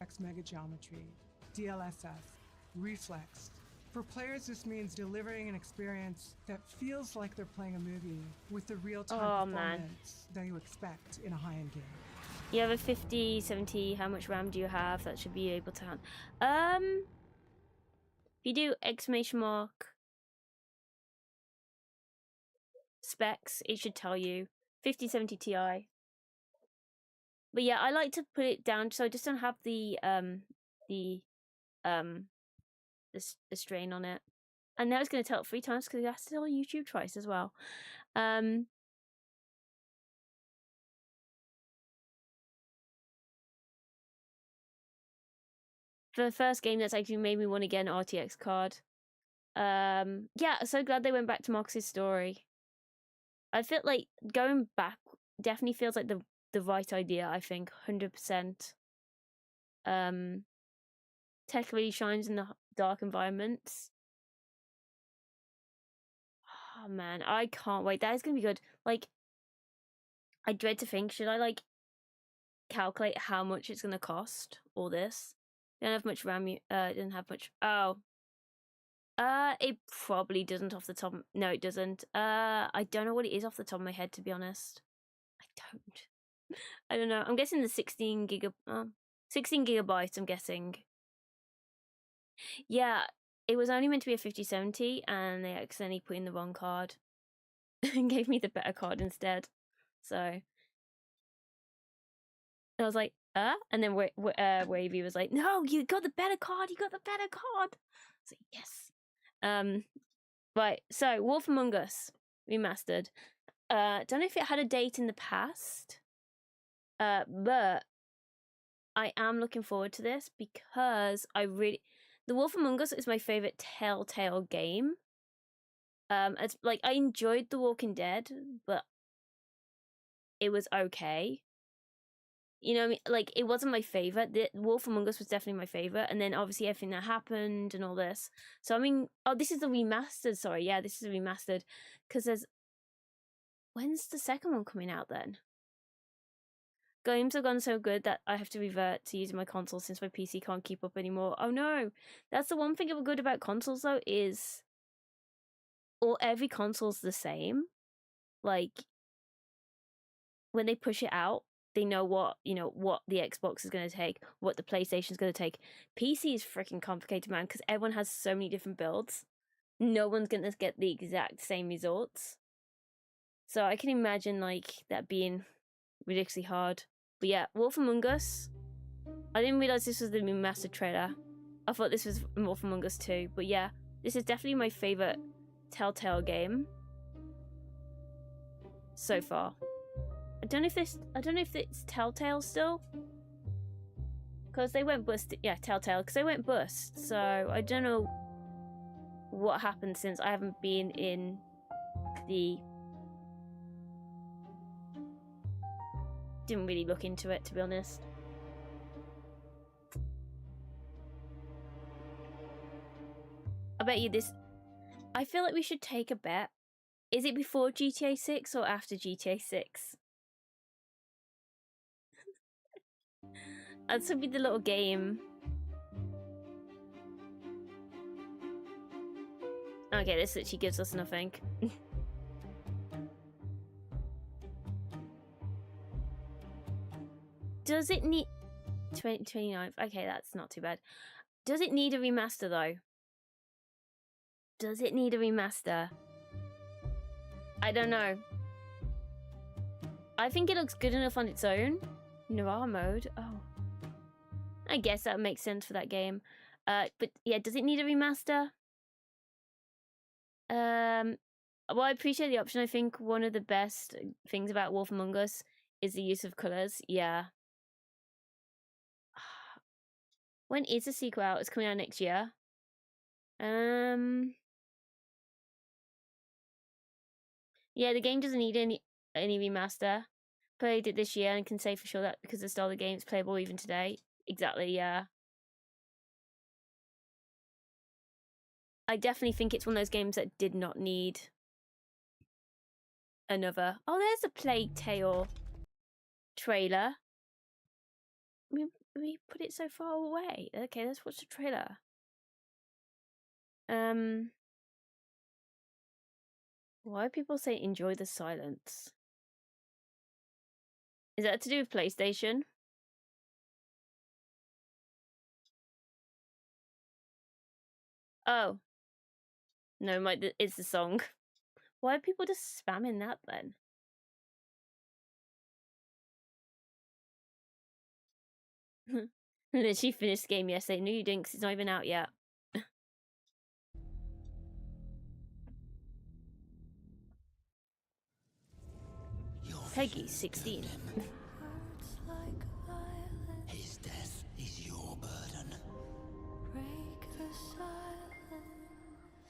RTX mega geometry, DLSS, reflex. For players, this means delivering an experience that feels like they're playing a movie with the real-time performance that you expect in a high-end game. You have a 50, 70, how much RAM do you have? That should be able to handle. If you do exclamation mark specs, it should tell you 5070 Ti. But yeah, I like to put it down so I just don't have the strain on it. And now it's going to tell it 3 times because it has to tell YouTube twice as well. For the first game, that's actually made me want to get an RTX card. Yeah, so glad they went back to Mox's story. I feel like going back definitely feels like the right idea, I think, 100%. Tech really shines in the dark environments. Oh man, I can't wait. That is gonna be good. Like, I dread to think, should I like calculate how much it's gonna cost? All this. Don't have much RAM. Didn't have much. Oh. It probably doesn't off the top. No, it doesn't. I don't know what it is off the top of my head, to be honest. I don't know. I'm guessing the 16 gigabytes. I'm guessing. Yeah, it was only meant to be a 5070, and they accidentally put in the wrong card and gave me the better card instead. So I was like, and then Wavy was like, "No, you got the better card. You got the better card." I was like, "Yes." Right. So Wolf Among Us remastered. Don't know if it had a date in the past. But I am looking forward to this because The Wolf Among Us is my favorite Telltale game. It's like I enjoyed The Walking Dead, but it was okay. You know what I mean? Like, it wasn't my favorite. The Wolf Among Us was definitely my favorite, and then obviously everything that happened and all this. So I mean, this is the remastered. Sorry, yeah, this is the remastered because when's the second one coming out then? Games have gone so good that I have to revert to using my console since my PC can't keep up anymore. Oh no! That's the one thing good about consoles though is every console's the same. Like, when they push it out, they know what the Xbox is going to take, what the PlayStation's going to take. PC is freaking complicated, man, because everyone has so many different builds. No one's going to get the exact same results. So I can imagine like that being ridiculously hard. But yeah, Wolf Among Us. I didn't realize this was the remastered trailer. I thought this was Wolf Among Us 2. But yeah, this is definitely my favorite Telltale game so far. I don't know if it's Telltale still, because they went bust. Yeah, Telltale, because they went bust. So I don't know what happened since I haven't been in the. Didn't really look into it, to be honest. I bet you this. I feel like we should take a bet. Is it before GTA 6 or after GTA 6? This would be the little game. Okay, this literally gives us nothing. Does it need 29th? Okay, that's not too bad. Does it need a remaster though? Does it need a remaster? I don't know. I think it looks good enough on its own. Noir mode. Oh. I guess that makes sense for that game. But yeah, does it need a remaster? Well, I appreciate the option. I think one of the best things about Wolf Among Us is the use of colors. Yeah. When is the sequel out? It's coming out next year. Yeah, the game doesn't need any remaster. Played it this year and can say for sure that because the style of the game is playable even today. Exactly, yeah. I definitely think it's one of those games that did not need another. Oh, there's a Plague Tale trailer. We put it so far away. Okay, let's watch the trailer. Why do people say enjoy the silence? Is that to do with PlayStation? Oh. No, it's the song. Why are people just spamming that then? Literally finished the game yesterday. No, you didn't, 'cause it's not even out yet. Peggy, 16. His death is your burden.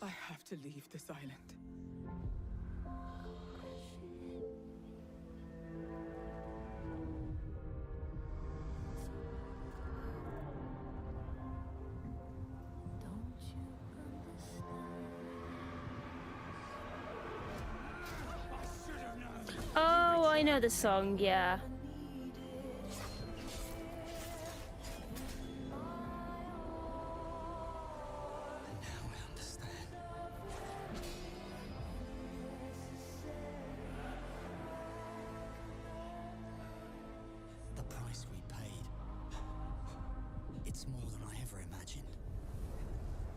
I have to leave this island. Oh, I know the song, yeah. The price we paid. It's more than I ever imagined.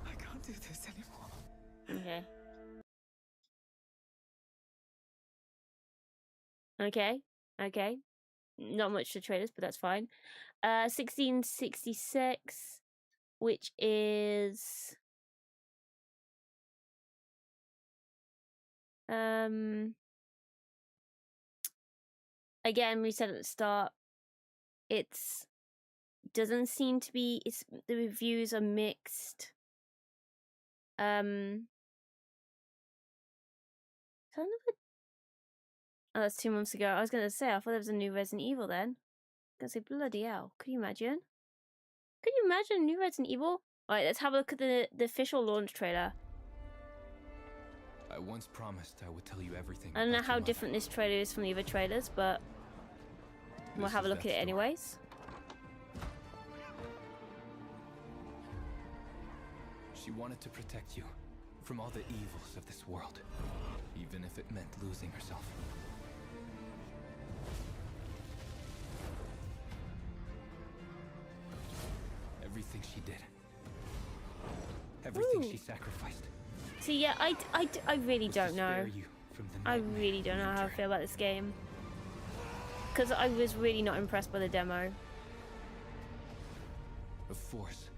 I can't do this anymore. Okay. Okay. Not much to trailers, but that's fine. 1666, which is again, we said at the start, it's doesn't seem to be. It's the reviews are mixed. Oh, that's 2 months ago. I was gonna say I thought there was a new Resident Evil then. I was gonna say bloody hell. Could you imagine? Could you imagine a new Resident Evil? Alright, let's have a look at the official launch trailer. I once promised I would tell you everything. I don't know how different this trailer is from the other trailers, but we'll have a look at it anyways. She wanted to protect you from all the evils of this world, even if it meant losing herself. Everything she did. Everything she sacrificed. See, yeah, I really don't know. I really don't know how I feel about this game. Because I was really not impressed by the demo. A force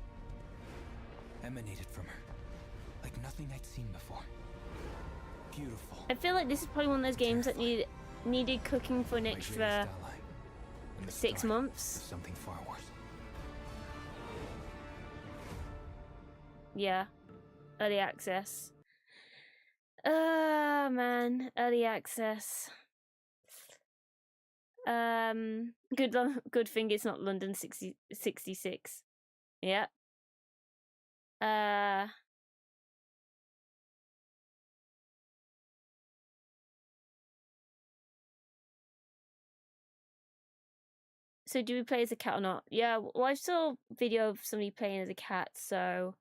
emanated from her, like nothing I'd seen before. Beautiful. I feel like this is probably one of those games that needed cooking for an extra 6 months. Something far worse. Yeah, early access. Man, early access. Good thing it's not London 66. Yeah. So do we play as a cat or not? Yeah, well, I saw a video of somebody playing as a cat, so...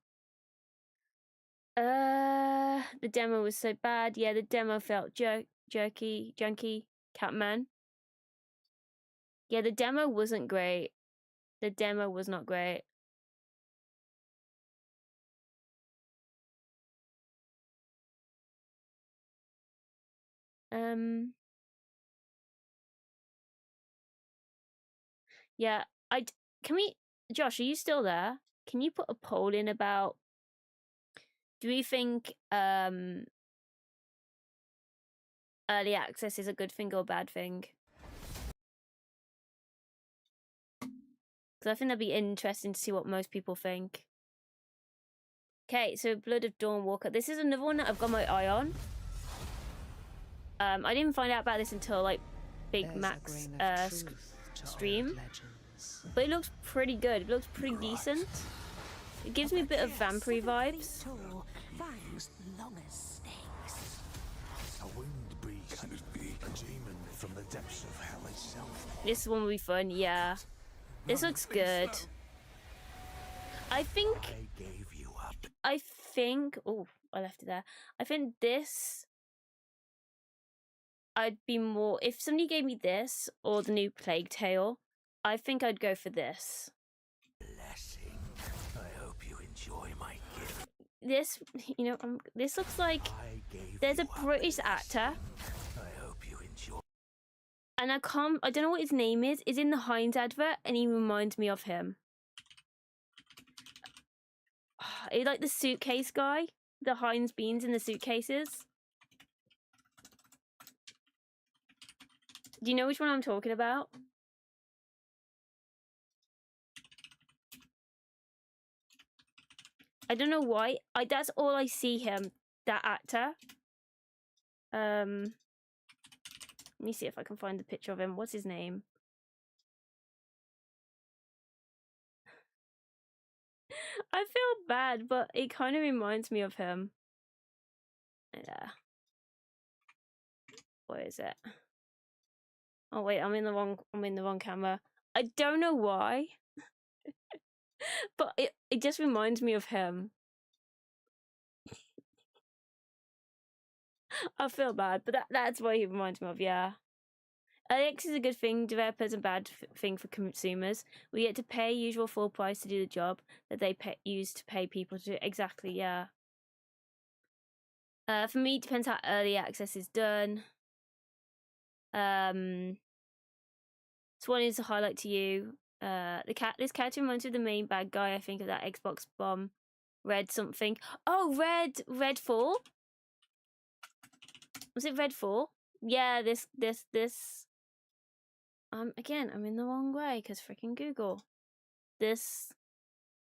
The demo was so bad. Yeah, the demo felt junky, Catman. Yeah, the demo wasn't great. The demo was not great. Yeah, can we, Josh, are you still there? Can you put a poll in about, do we think early access is a good thing or a bad thing? Because I think that'd be interesting to see what most people think. Okay, so Blood of Dawnwalker. This is another one that I've got my eye on. I didn't find out about this until like Big Mac's stream. But it looks pretty good. It looks pretty decent. It gives me a bit of vampire vibes. This one will be fun, yeah. This looks good. I think... Oh, I left it there. I think this... I'd be more... If somebody gave me this or the new Plague Tale, I think I'd go for this. I hope you enjoy my gift. This, you know, this looks like there's a British actor. I hope you enjoy. And I don't know what his name is. It's in the Heinz advert, and he reminds me of him. He's like the suitcase guy, the Heinz beans in the suitcases. Do you know which one I'm talking about? I don't know why. That's all I see him, that actor. Let me see if I can find the picture of him. What's his name? I feel bad, but it kind of reminds me of him. Yeah. What is it? Oh wait, I'm in the wrong camera. I don't know why. But it just reminds me of him. I feel bad, but that's what he reminds me of, yeah. Alex is a good thing, developers a bad thing for consumers. We get to pay usual full price to do the job that they use to pay people to do. Exactly, yeah. For me, it depends how early access is done. This one is a highlight to you. This character reminds me of the main bad guy, I think, of that Xbox bomb. Red something. Oh, Redfall? Was it Redfall? Yeah, this. Again, I'm in the wrong way, because freaking Google. This.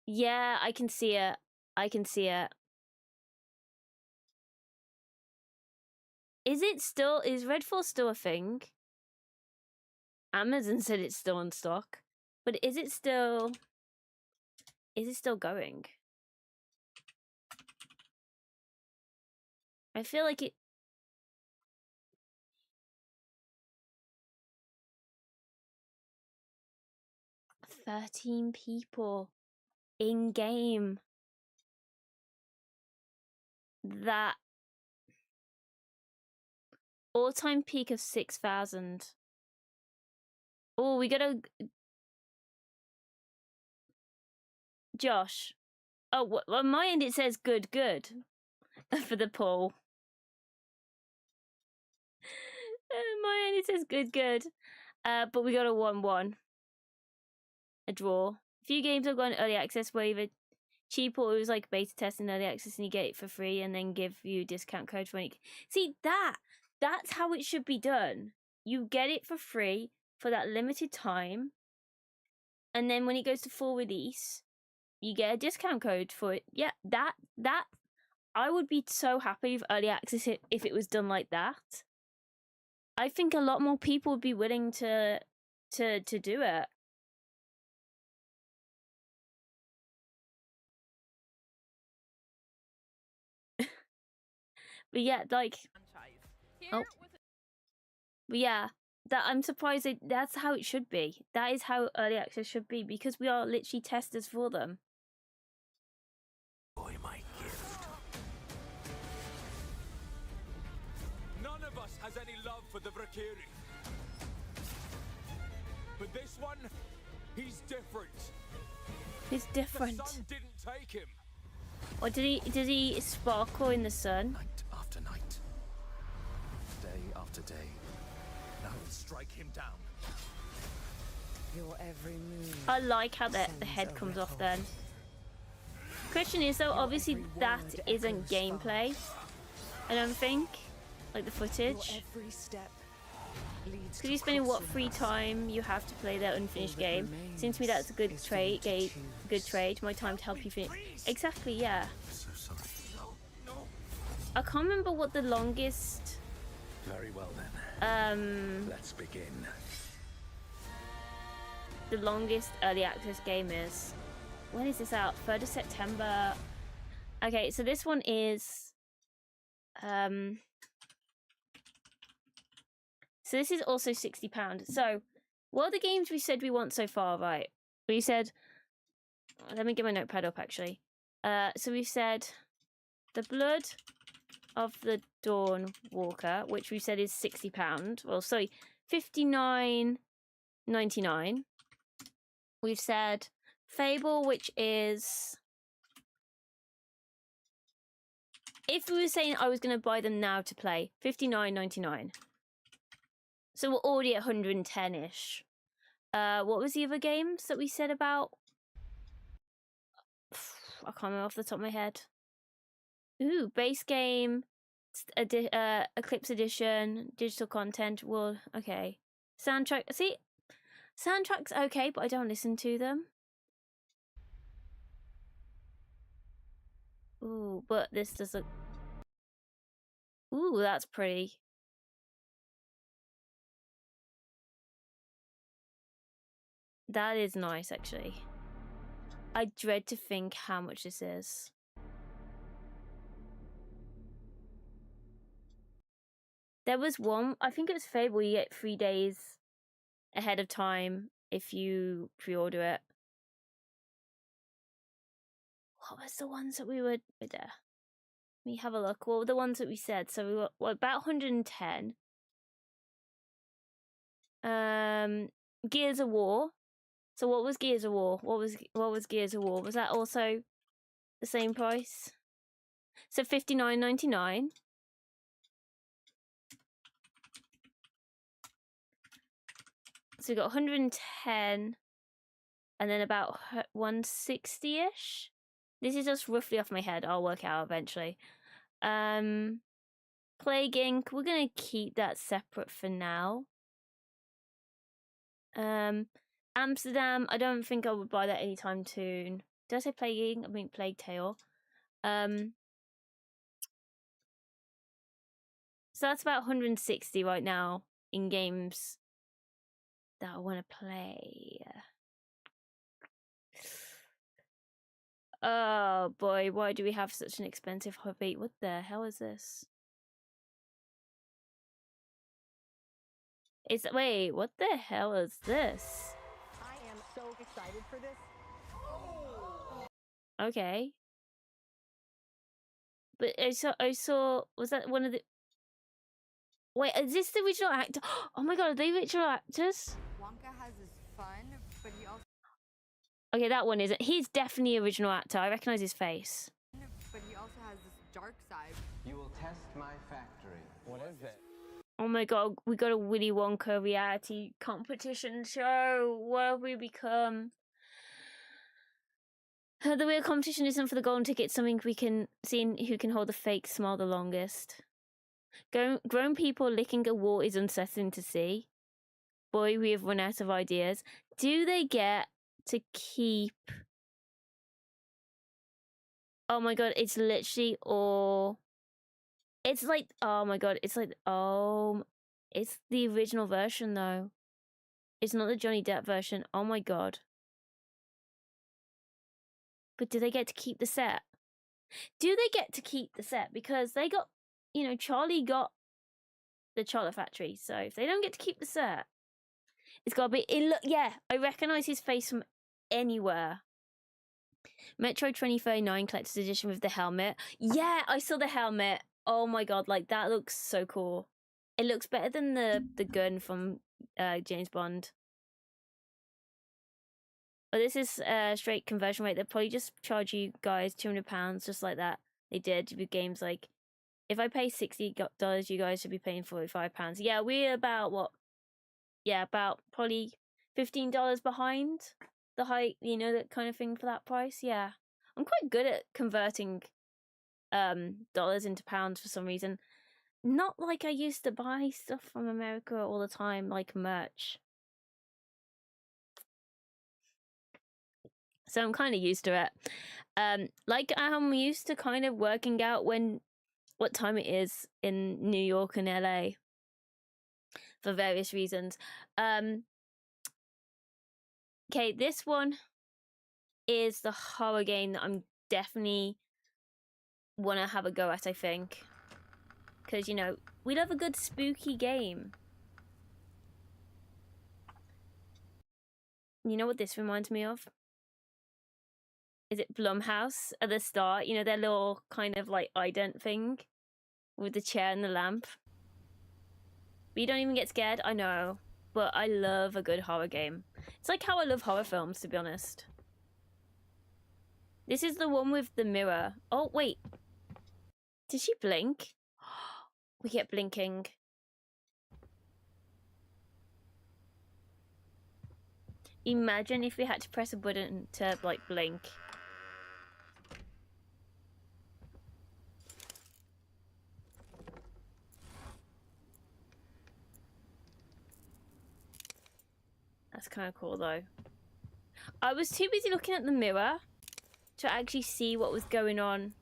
Yeah, I can see it. Is Redfall still a thing? Amazon said it's still in stock. But is it still going? I feel like it... 13 people in game. That all-time peak of 6,000. Oh, we gotta... Josh. Oh, on my end it says good for the poll. My end it says good. But we got a 1-1. A draw. A few games have gone early access where either cheap or it was like beta testing early access and you get it for free and then give you a discount code for it. See, that's how it should be done. You get it for free for that limited time, and then when it goes to full release, you get a discount code for it. Yeah, that I would be so happy with early access if it was done like that. I think a lot more people would be willing to do it. But yeah, like, oh. But yeah, that I'm surprised that's how it should be. That is how early access should be, because we are literally testers for them. Boy, my gift. None of us has any love for the Vrakiri. But this one, he's different. He's different. The sun didn't take him. Or does he sparkle in the sun? Night after night. Day after day. Now strike him down. Your every move. I like how the head comes off then. Question is though, obviously that isn't gameplay. I don't think. Like the footage. Every step. Because you're spending what free time you have to play that unfinished game. Seems to me that's a good trade. Good trade. My time to help you finish. Exactly, yeah. So sorry. No. I can't remember what the longest. Very well then. Let's begin. The longest early access game is. When is this out? 3rd of September. Okay, so this one is. So this is also £60. So, what are the games we said we want so far, right? We said, let me get my notepad up actually. So we said The Blood of the Dawn Walker, which we said is £60. Well, sorry, $59.99. We've said Fable, which is, if we were saying I was going to buy them now to play, $59.99. So we're already at 110-ish. What was the other games that we said about? I can't remember off the top of my head. Ooh, base game, Eclipse Edition, digital content. Well, okay. Soundtrack. See, soundtrack's okay, but I don't listen to them. Ooh, but this does look. Ooh, that's pretty. That is nice, actually. I dread to think how much this is. There was one, I think it was Fable, you get 3 days ahead of time if you pre-order it. What was the ones that we were there? Let me have a look. What were the ones that we said? So we were about 110. Gears of War. So what was Gears of War? What was Gears of War? Was that also the same price? So $59.99. So we got 110 and then about 160-ish. This is just roughly off my head. I'll work it out eventually. Plague Inc. We're gonna keep that separate for now. Amsterdam, I don't think I would buy that anytime soon. Did I say Plague Inc? I mean Plague Tale. So that's about 160 right now in games that I want to play. Oh boy, why do we have such an expensive hobby? What the hell is this? Wait, what the hell is this? I am so excited for this. Okay. But I saw, was that one of the... Wait, is this the original actor? Oh my god, are they original actors? Wonka has his fun, but he also... Okay, that one isn't. He's definitely original actor. I recognize his face. But he also has this dark side. You will test my factory. What is it? Oh my god, we got a Willy Wonka reality competition show. What have we become? The real competition isn't for the golden ticket, something we can see who can hold the fake smile the longest. Grown people licking a wall is unsettling to see. Boy, we have run out of ideas. Do they get to keep... Oh my god, it's literally all... It's like, oh my god, it's like, oh... It's the original version, though. It's not the Johnny Depp version. Oh my god. But do they get to keep the set? Do they get to keep the set? Because they got, you know, Charlie got the Chocolate Factory. So if they don't get to keep the cert, it's got to be. Yeah, I recognize his face from anywhere. Metroid 2039 Collector's Edition with the helmet. Yeah, I saw the helmet. Oh my god, like that looks so cool. It looks better than the gun from James Bond. Oh, this is straight conversion rate. They'll probably just charge you guys £200 just like that. They did with games like, if I pay $60, you guys should be paying £45. Yeah, we're about what? Yeah, about probably $15 behind the height, you know, that kind of thing for that price. Yeah, I'm quite good at converting dollars into pounds for some reason. Not like I used to buy stuff from America all the time, like merch. So I'm kind of used to it. Like I'm used to kind of working out what time it is in New York and LA for various reasons. Okay, this one is the horror game that I'm definitely want to have a go at, I think. Because, you know, we love a good spooky game. You know what this reminds me of? Is it Blumhouse at the start? You know, their little kind of like ident thing with the chair and the lamp. But you don't even get scared? I know. But I love a good horror game. It's like how I love horror films, to be honest. This is the one with the mirror. Oh, wait. Did she blink? We get blinking. Imagine if we had to press a button to, like, blink. That's kind of cool, though. I was too busy looking at the mirror to actually see what was going on.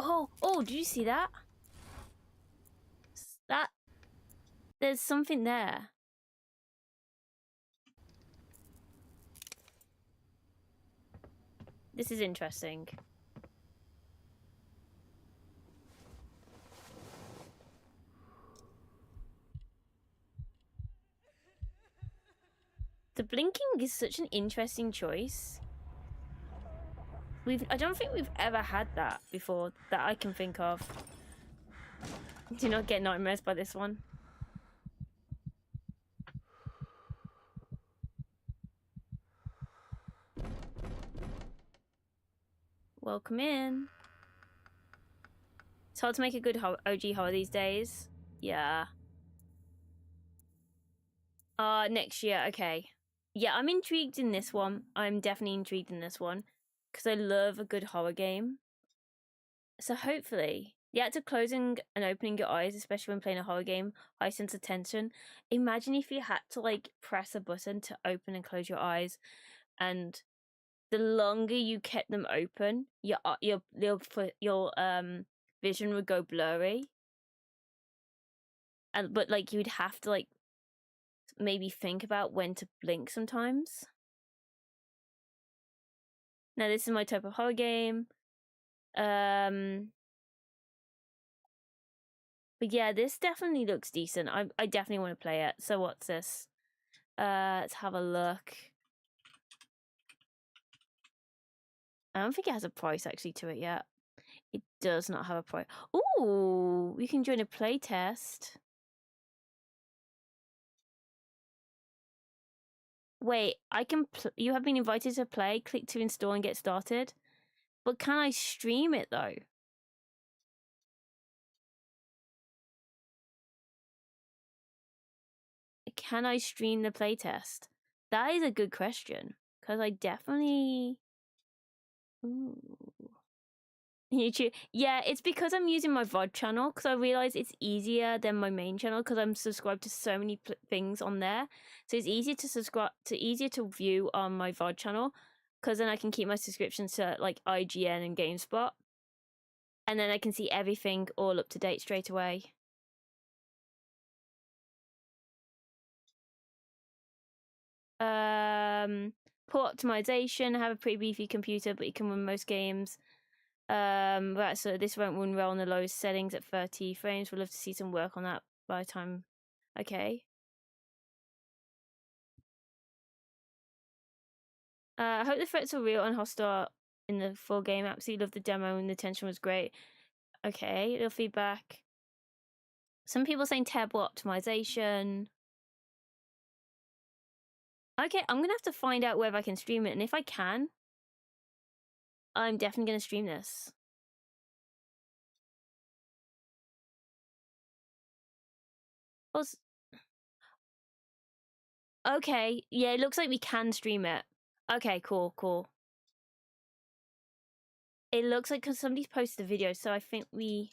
Oh, did you see that? There's something there. This is interesting. The blinking is such an interesting choice. I don't think we've ever had that before that I can think of. Do not get nightmares by this one. Welcome in. It's hard to make a good OG horror these days. Yeah. Next year, okay. Yeah, I'm intrigued in this one. I'm definitely intrigued in this one. Because I love a good horror game. So hopefully, the act of closing and opening your eyes, especially when playing a horror game, high sense of tension. Imagine if you had to like press a button to open and close your eyes, and the longer you kept them open, your vision would go blurry. But like you'd have to like maybe think about when to blink sometimes. Now this is my type of horror game. But yeah, this definitely looks decent. I definitely want to play it. So what's this? Let's have a look. I don't think it has a price actually to it yet. It does not have a price. Ooh, you can join a play test. Wait, you have been invited to play. Click to install and get started. But can I stream it though? Can I stream the playtest? That is a good question. Because I definitely... Ooh. YouTube. Yeah, it's because I'm using my VOD channel. Because I realize it's easier than my main channel. Because I'm subscribed to so many things on there. So it's easier to easier to view on my VOD channel. Because then I can keep my subscriptions to like IGN and GameSpot. And then I can see everything all up to date straight away. Port optimization, have a pretty beefy computer, but you can run most games. Right, so this won't run well on the lowest settings at 30 frames. We'd love to see some work on that by the time. Okay. I hope the threats are real and hostile in the full game. Absolutely love the demo and the tension was great. Okay, little feedback. Some people saying terrible optimization. Okay, I'm gonna have to find out whether I can stream it, and if I can, I'm definitely gonna stream this. Okay, yeah, it looks like we can stream it. Okay, cool, cool. It looks like because somebody's posted a video, so I think we...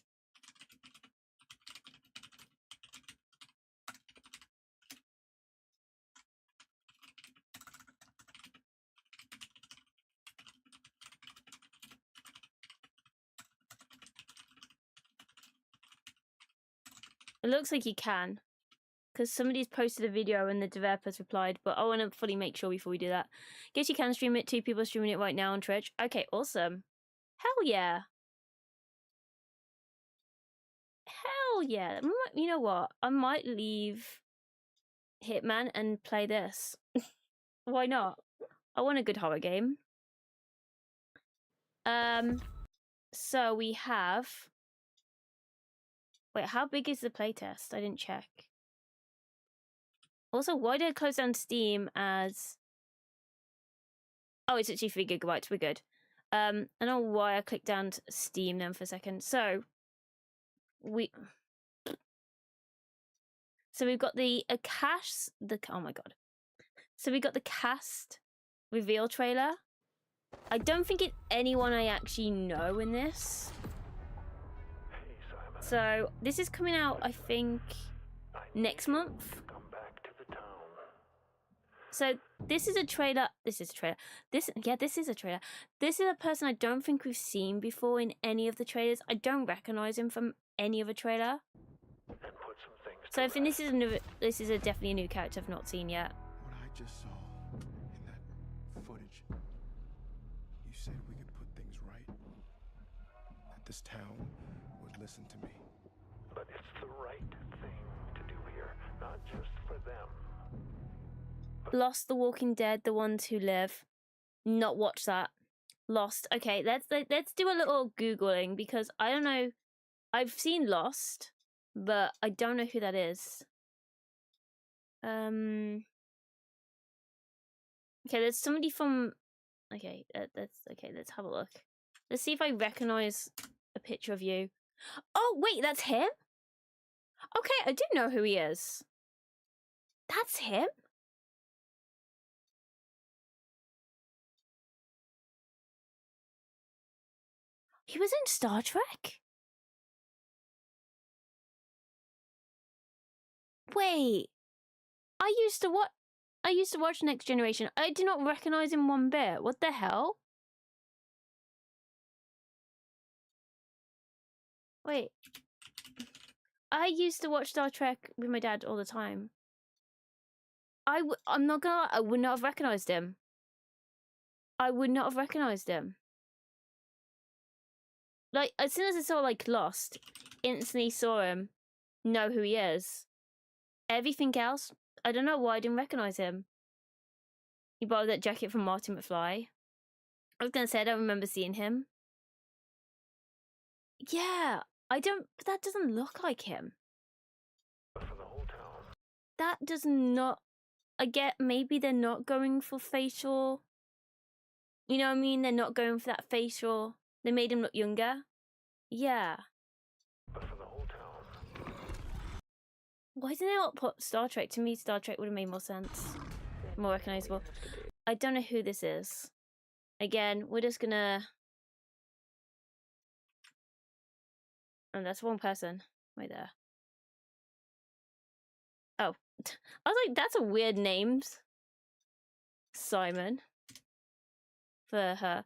It looks like you can. Because somebody's posted a video and the developer's replied, but I want to fully make sure before we do that. Guess you can stream it. 2 people are streaming it right now on Twitch. Okay, awesome. Hell yeah. Hell yeah. You know what? I might leave Hitman and play this. Why not? I want a good horror game. So we have... Wait, how big is the playtest? I didn't check. Also, why did I close down Steam as... Oh, it's actually 3 gigabytes. We're good. I don't know why I clicked down Steam then for a second. So we've got the cast... Oh my god. So we got the cast reveal trailer. I don't think it's anyone I actually know in this. So this is coming out, I think, next month. So this is a trailer. This is a trailer. This is a trailer. This is a person I don't think we've seen before in any of the trailers. I don't recognize him from any other trailer. So I think this is definitely a new character I've not seen yet. What I just saw in that footage, you said we could put things right. That this town would listen to me. But it's the right thing to do here, not just for them. Lost, The Walking Dead, The Ones Who Live. Not watch that. Lost. Okay, let's do a little Googling because I don't know. I've seen Lost, but I don't know who that is. Okay, there's somebody from... Okay, let's have a look. Let's see if I recognize a picture of you. Oh, wait, that's him? Okay, I do know who he is. That's him? He was in Star Trek? Wait. I used to watch Next Generation. I do not recognize him one bit. What the hell? Wait. I used to watch Star Trek with my dad all the time. I'm not gonna lie, I would not have recognized him. I would not have recognized him. Like, as soon as I saw, like, Lost, instantly saw him, know who he is. Everything else, I don't know why I didn't recognize him. He borrowed that jacket from Marty McFly. I was gonna say, I don't remember seeing him. Yeah, that doesn't look like him. That does not... I get, maybe they're not going for facial... You know what I mean? They're not going for that facial... They made him look younger. Yeah. But for the whole town. Why didn't they not put Star Trek? To me, Star Trek would have made more sense. More recognizable. I don't know who this is. Again, we're just gonna... Oh, that's one person. Right there. Oh. I was like, that's a weird name. Simon. For her.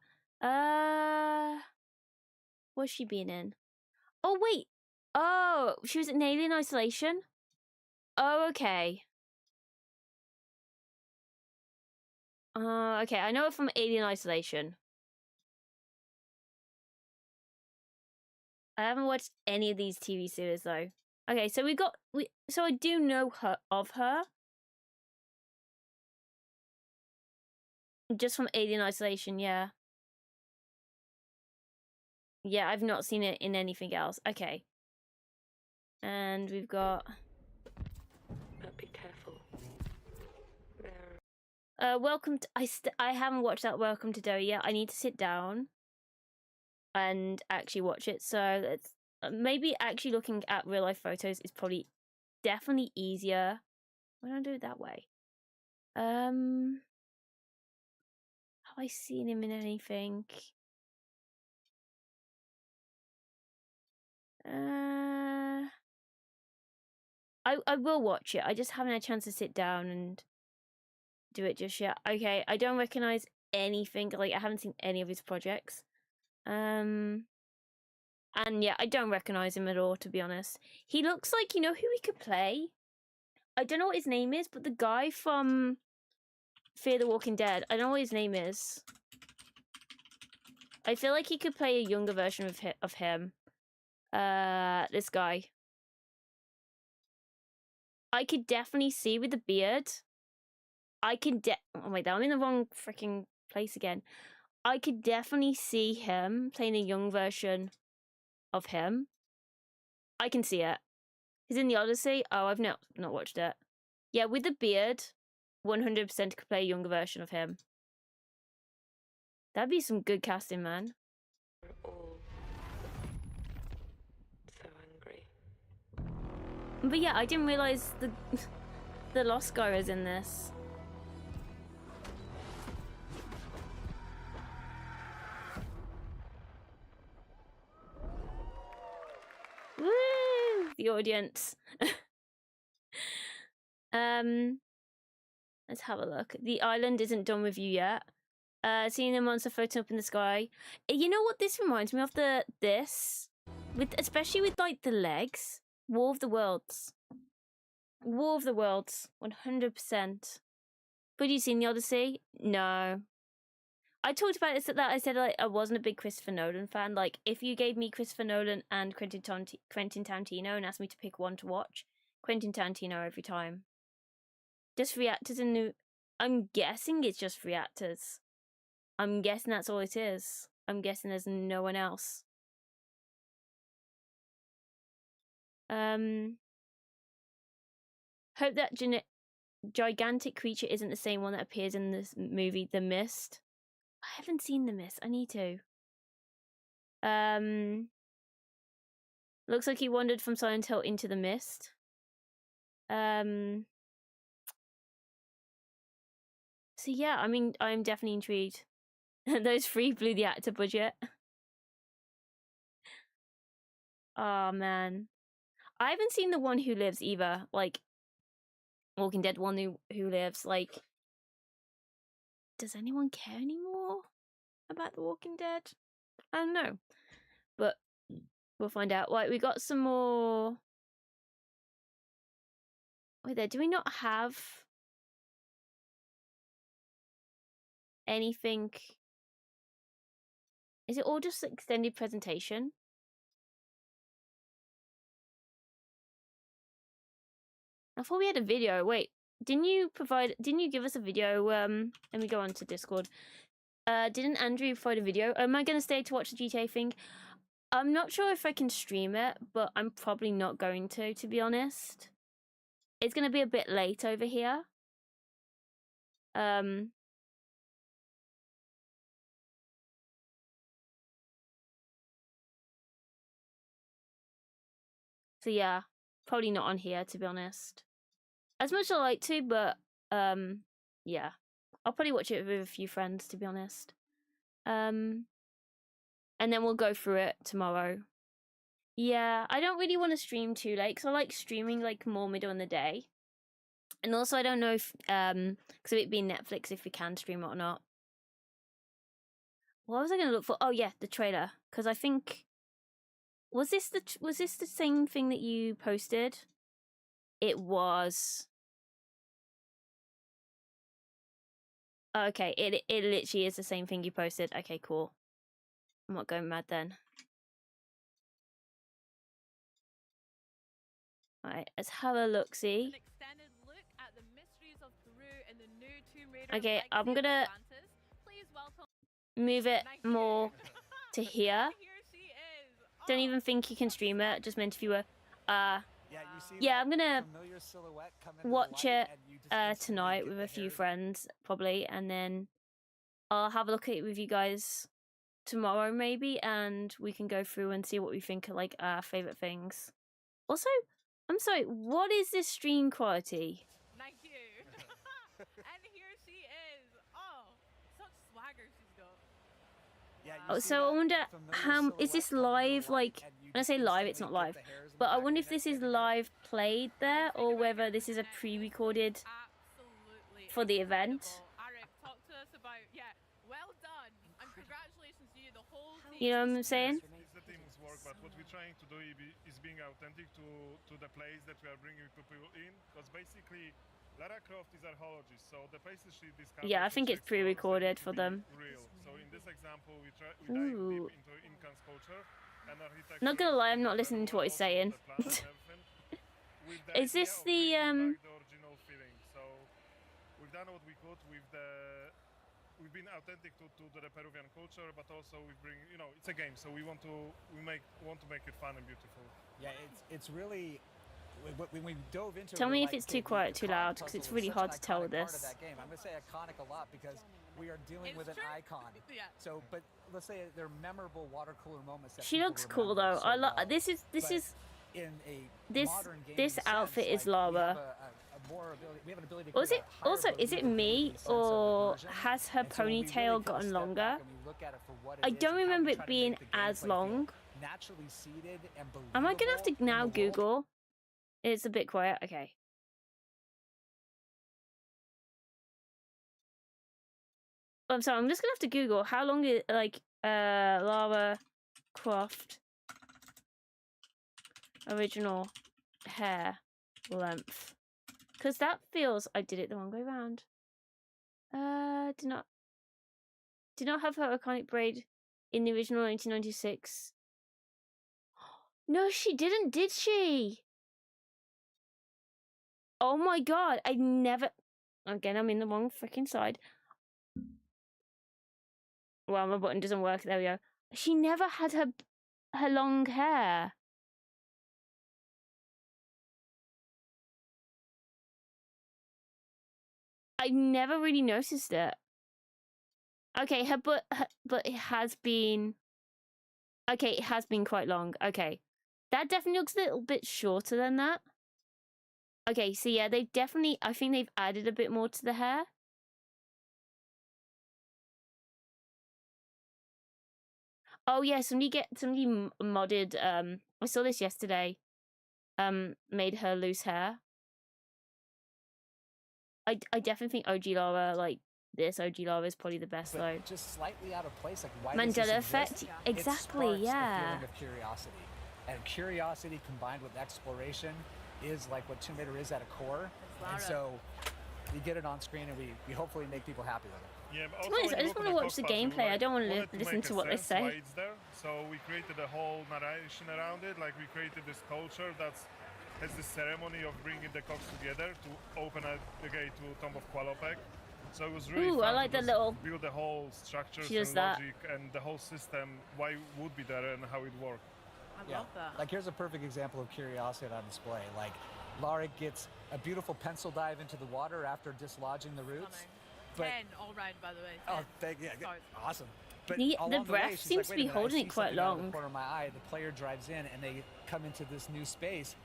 What's she been in? Oh, wait. Oh, she was in Alien Isolation? Oh, okay. Okay, I know her from Alien Isolation. I haven't watched any of these TV series though. Okay, so so I do know of her. Just from Alien Isolation, yeah. Yeah, I've not seen it in anything else. Okay. And we've got... But be careful. Welcome to... I haven't watched that Welcome to Derry yet. I need to sit down and actually watch it. So let's... maybe actually looking at real life photos is probably definitely easier. Why don't I do it that way? Have I seen him in anything? I will watch it. I just haven't had a chance to sit down and do it just yet. Okay, I don't recognize anything. Like, I haven't seen any of his projects. And yeah, I don't recognize him at all, to be honest. He looks like, you know who he could play? I don't know what his name is, but the guy from Fear the Walking Dead. I don't know what his name is. I feel like he could play a younger version of him. This guy. I could definitely see with the beard. Oh wait, I'm in the wrong freaking place again. I could definitely see him playing a young version of him. I can see it. He's in the Odyssey. Oh, I've not watched it. Yeah, with the beard, 100% could play a younger version of him. That'd be some good casting, man. We're all so hungry. But yeah, I didn't realize the Lost guy was in this. Woo! The audience. Let's have a look. The island isn't done with you yet. Seeing a monster floating up in the sky. You know what this reminds me of? Especially with like the legs. War of the Worlds. War of the Worlds. 100%. But you seen the Odyssey? No. I talked about this. That I said like I wasn't a big Christopher Nolan fan. Like if you gave me Christopher Nolan and Quentin Tarantino and asked me to pick one to watch, Quentin Tarantino every time. Just three actors in new. I'm guessing it's just three actors. I'm guessing that's all it is. I'm guessing there's no one else. Hope that gigantic creature isn't the same one that appears in this movie, The Mist. I haven't seen The Mist. I need to. Looks like he wandered from Silent Hill into The Mist. So yeah, I mean, I'm definitely intrigued. Those three blew the actor budget. Oh man, I haven't seen The One Who Lives either. Like, Walking Dead One Who Lives. Like, does anyone care anymore about The Walking Dead? I don't know, but we'll find out. Right, we got some more. Wait there, do we not have anything? Is it all just extended presentation? I thought we had a video. Wait, didn't you give us a video? Let me go on to Discord. Didn't Andrew provide a video? Am I going to stay to watch the GTA thing? I'm not sure if I can stream it, but I'm probably not going to be honest. It's going to be a bit late over here. So yeah, probably not on here, to be honest. As much as I like to, but yeah. I'll probably watch it with a few friends, to be honest. And then we'll go through it tomorrow. Yeah, I don't really want to stream too late, because I like streaming like more middle in the day. And also I don't know if, because of it being Netflix, if we can stream it or not. What was I going to look for? Oh yeah, the trailer. Because I think... Was this the same thing that you posted? It was. Okay, it literally is the same thing you posted. Okay, cool. I'm not going mad then. Alright, let's have a look-see. Okay, I'm gonna move it more to here. Don't even think you can stream it, just meant if you were. Yeah, I'm gonna watch it tonight with a few friends, probably, and then I'll have a look at it with you guys tomorrow, maybe, and we can go through and see what we think are, like, our favourite things. Also, I'm sorry, what is this stream quality? Thank you. And here she is. Oh, such swagger she's got. Oh, so I wonder how is this live? Like, when I say live, it's not live, but I wonder if this is live played there or whether this is a pre-recorded for the event. Arik, talk to us about, well done, and congratulations to you, the whole team. You know what I'm saying? It's the team's work, but what we're trying to do is being authentic to the place that we are bringing people in, because basically Lara Croft is archaeologist, so the places she discovers. Yeah, I think it's pre-recorded for them. Real. So in this example, we dive deep into Incan culture and architecture. Not gonna lie, I'm not listening to what he's saying. Is this the original feeling? So we've done what we could with the. We've been authentic to the Peruvian culture, but also we bring, it's a game, so we want to make it fun and beautiful. Yeah, it's really. When we dove into Tell me if it's too quiet, too loud, because it's really hard to tell with this. I'm going to say iconic a lot because we are dealing with an icon. So, but let's say they're memorable water cooler moments. That She looks cool though. I like this is this outfit is Lara. Also, is it me or has her ponytail gotten longer? I don't remember it being as long. Am I gonna have to now Google? It's a bit quiet. Okay. I'm sorry. I'm just gonna have to Google how long is Lara Croft original hair length, because that feels I did it the wrong way around. Did not have her iconic braid in the original 1996. No, she didn't, did she? Oh my god, I never... Again, I'm in the wrong freaking side. Well, my button doesn't work. There we go. She never had her long hair. I never really noticed it. Okay, but it has been... Okay, it has been quite long. Okay. That definitely looks a little bit shorter than that. Okay, so yeah, they definitely... I think they've added a bit more to the hair. Oh yeah, somebody modded... I saw this yesterday. Made her loose hair. I definitely think OG Lara, like, this OG Lara is probably the best, though. Just slightly out of place, like, why Mandela effect? Exactly, yeah. A feeling of curiosity. And curiosity combined with exploration is like what Tomb Raider is at a core. And so we get it on screen and we hopefully make people happy with it. Yeah, but also I just want to watch the gameplay. I don't want to listen to what they say. Why it's there. So we created a whole narration around it. Like we created this culture that's has the ceremony of bringing the cogs together to open the gate to Tomb of Qualopec. So it was really fun I like to the little... build the whole structures She does and that. logic and the whole system, why it would be there and how it worked. I love that. Like here's a perfect example of curiosity on display. Like Lara gets a beautiful pencil dive into the water after dislodging the roots. But, 10 all round, by the way. 10. Oh, thank you. Yeah, awesome. But the breath seems to be holding it quite long. Out of the corner of my eye, the player drives in and they come into this new space.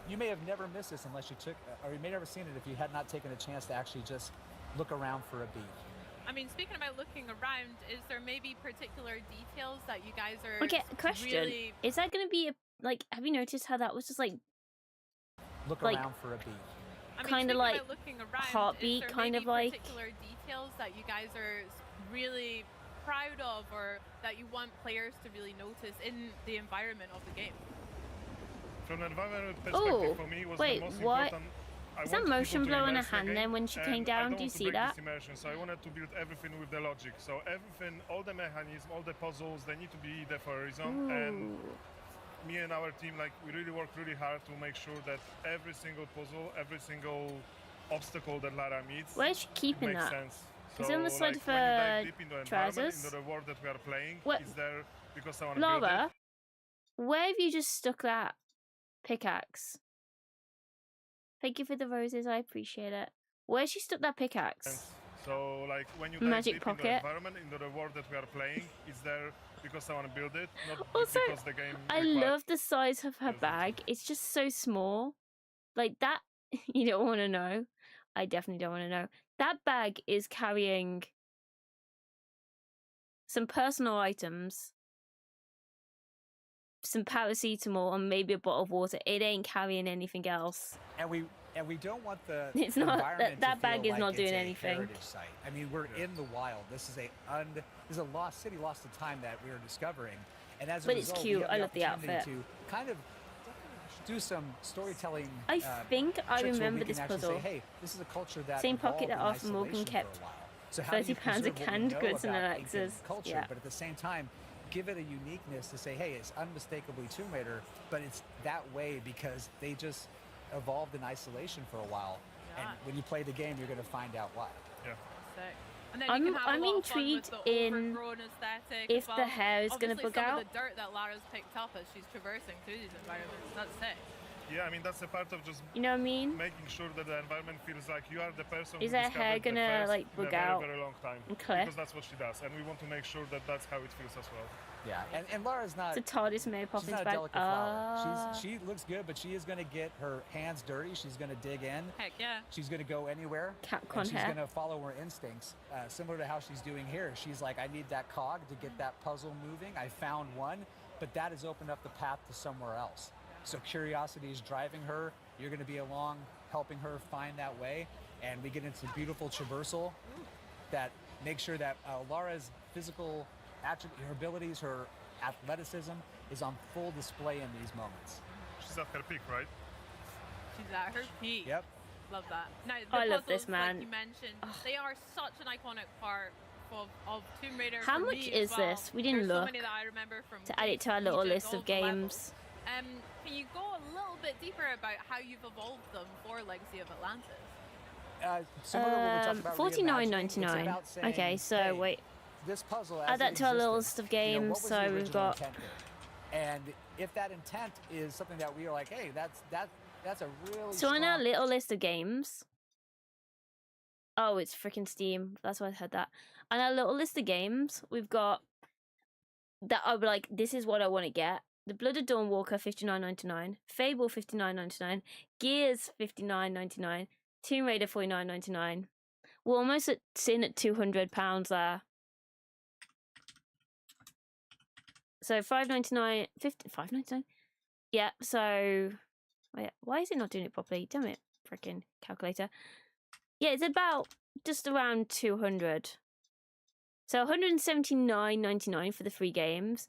You may have never missed this unless you took, or you may have never seen it if you had not taken a chance to actually just look around for a beat. I mean, speaking about looking around, is there maybe particular details that you guys are Okay, question. Really... Is that going to be, have you noticed how that was just, Look around for a beat. I mean, kind of like around, heartbeat, kind of like... particular details that you guys are really proud of or that you want players to really notice in the environment of the game? From an environment perspective, for me, was the most important. Is that motion blur in her hand then when she came down? Do you see that? So I wanted to build everything with the logic. So everything, all the mechanisms, all the puzzles, they need to be there for a reason. And me and our team, like, we really work really hard to make sure that every single puzzle, every single obstacle that Lara meets Where's she keeping makes that? sense. Is it on the So, side like, of when you her dive deep into the environment, trousers? into the world that we are playing, What? is there because someone built it. Laura, where have you just stuck that pickaxe? Thank you for the roses, I appreciate it. Where's she stuck that pickaxe? So, like, when you dive Magic deep into the pocket. environment, into the world that we are playing, is there because someone built it, not Also, because the game I requires. love the size of her bag. It's just so small. Like that, you don't want to know. I definitely don't want to know. That bag is carrying some personal items, some paracetamol, and maybe a bottle of water. It ain't carrying anything else. And we don't want the It's not- environment that to bag feel is not like doing it's a anything. heritage site. I mean, we're in the wild. This is a lost city, lost to time that we are discovering. And as a But it's result, cute. we have I love the opportunity outfit. to kind of do some storytelling. I think I tricks where we remember can this actually puzzle. say, hey, this is a culture that Same pocket that evolved in Arthur Morgan isolation kept for a while. So how do you £30 of preserve what we canned know goods in about Alexa's. ancient culture, Yeah. but at the same time, give it a uniqueness to say, hey, it's unmistakably Tomb Raider, but it's that way because they just evolved in isolation for a while. And when you play the game, you're going to find out why. Yeah. And then you can have I'm a lot of fun with intrigued the in overgrown aesthetic if as well. the hair is gonna Obviously, bug some out. of the dirt that Lara's picked up as she's traversing through these environments. That's sick. Yeah, I mean, that's a part of just You know what I mean? making sure that the environment feels like you are the person Is who her hair discovered the gonna, first like, in a bug very, out very long time. and clip? Because that's what she does, and we want to make sure that that's how it feels as well. Yeah, and Lara's not. It's a TARDIS Mary She's Poppins not a bag. delicate flower. She looks good, but she is going to get her hands dirty. She's going to dig in. Heck yeah. She's going to go anywhere. Capcom and she's hair. going to follow her instincts, similar to how she's doing here. She's like, I need that cog to get that puzzle moving. I found one, but that has opened up the path to somewhere else. So curiosity is driving her. You're going to be along, helping her find that way. And we get into beautiful traversal that makes sure that Lara's physical attribute, her abilities, her athleticism is on full display in these moments. She's at her peak, right? She's at her peak. Yep. Love that. Now, the I love puzzles, this, man. like you mentioned, they are such an iconic part of Tomb Raider. How for much me is as well. this? We didn't There's so look many that I remember from to add it to our little Egypt, list all of the levels. games. Can you go a little bit deeper about how you've evolved them for Legacy of Atlantis? Similar to what we talked about reimagining, it's $49.99. about saying, Okay, so hey, wait. This puzzle Add as that it to our little existed, list of games. what was the So we've original got. intent here? And if that intent is something that we are like, hey, that's a really So on our strong- little list of games. Oh, it's freaking Steam. That's why I had that. On our little list of games, we've got that I'll be like, this is what I want to get. The Blooded Dawnwalker, $59.99. Fable, $59.99. Gears, $59.99. Tomb Raider, $49.99. We're almost sitting at £200 there. So $5.99, $5.99. Yeah. So, why is it not doing it properly? Damn it, freaking calculator. Yeah, it's about just around 200. So $179.99 for the free games.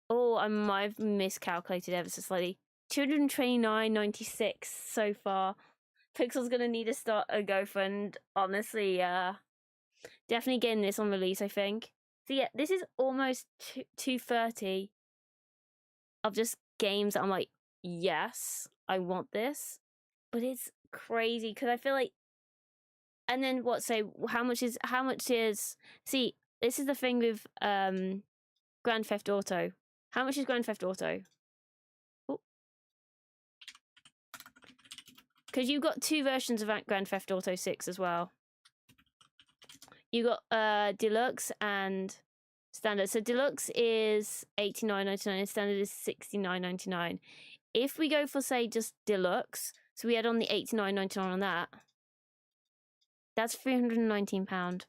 Oh, I might have miscalculated ever so slightly. $229.96 so far. Pixel's gonna need to start a GoFund. Honestly, definitely getting this on release, I think. So yeah, this is almost $230 of just games that I'm like, yes, I want this. But it's crazy because I feel like. And then what? So how much is? See, this is the thing with Grand Theft Auto. How much is Grand Theft Auto? Because you've got two versions of Grand Theft Auto 6 as well. You got Deluxe and Standard. So Deluxe is $89.99 and Standard is $69.99. If we go for, say, just Deluxe, so we add on the $89.99 on that, that's £319.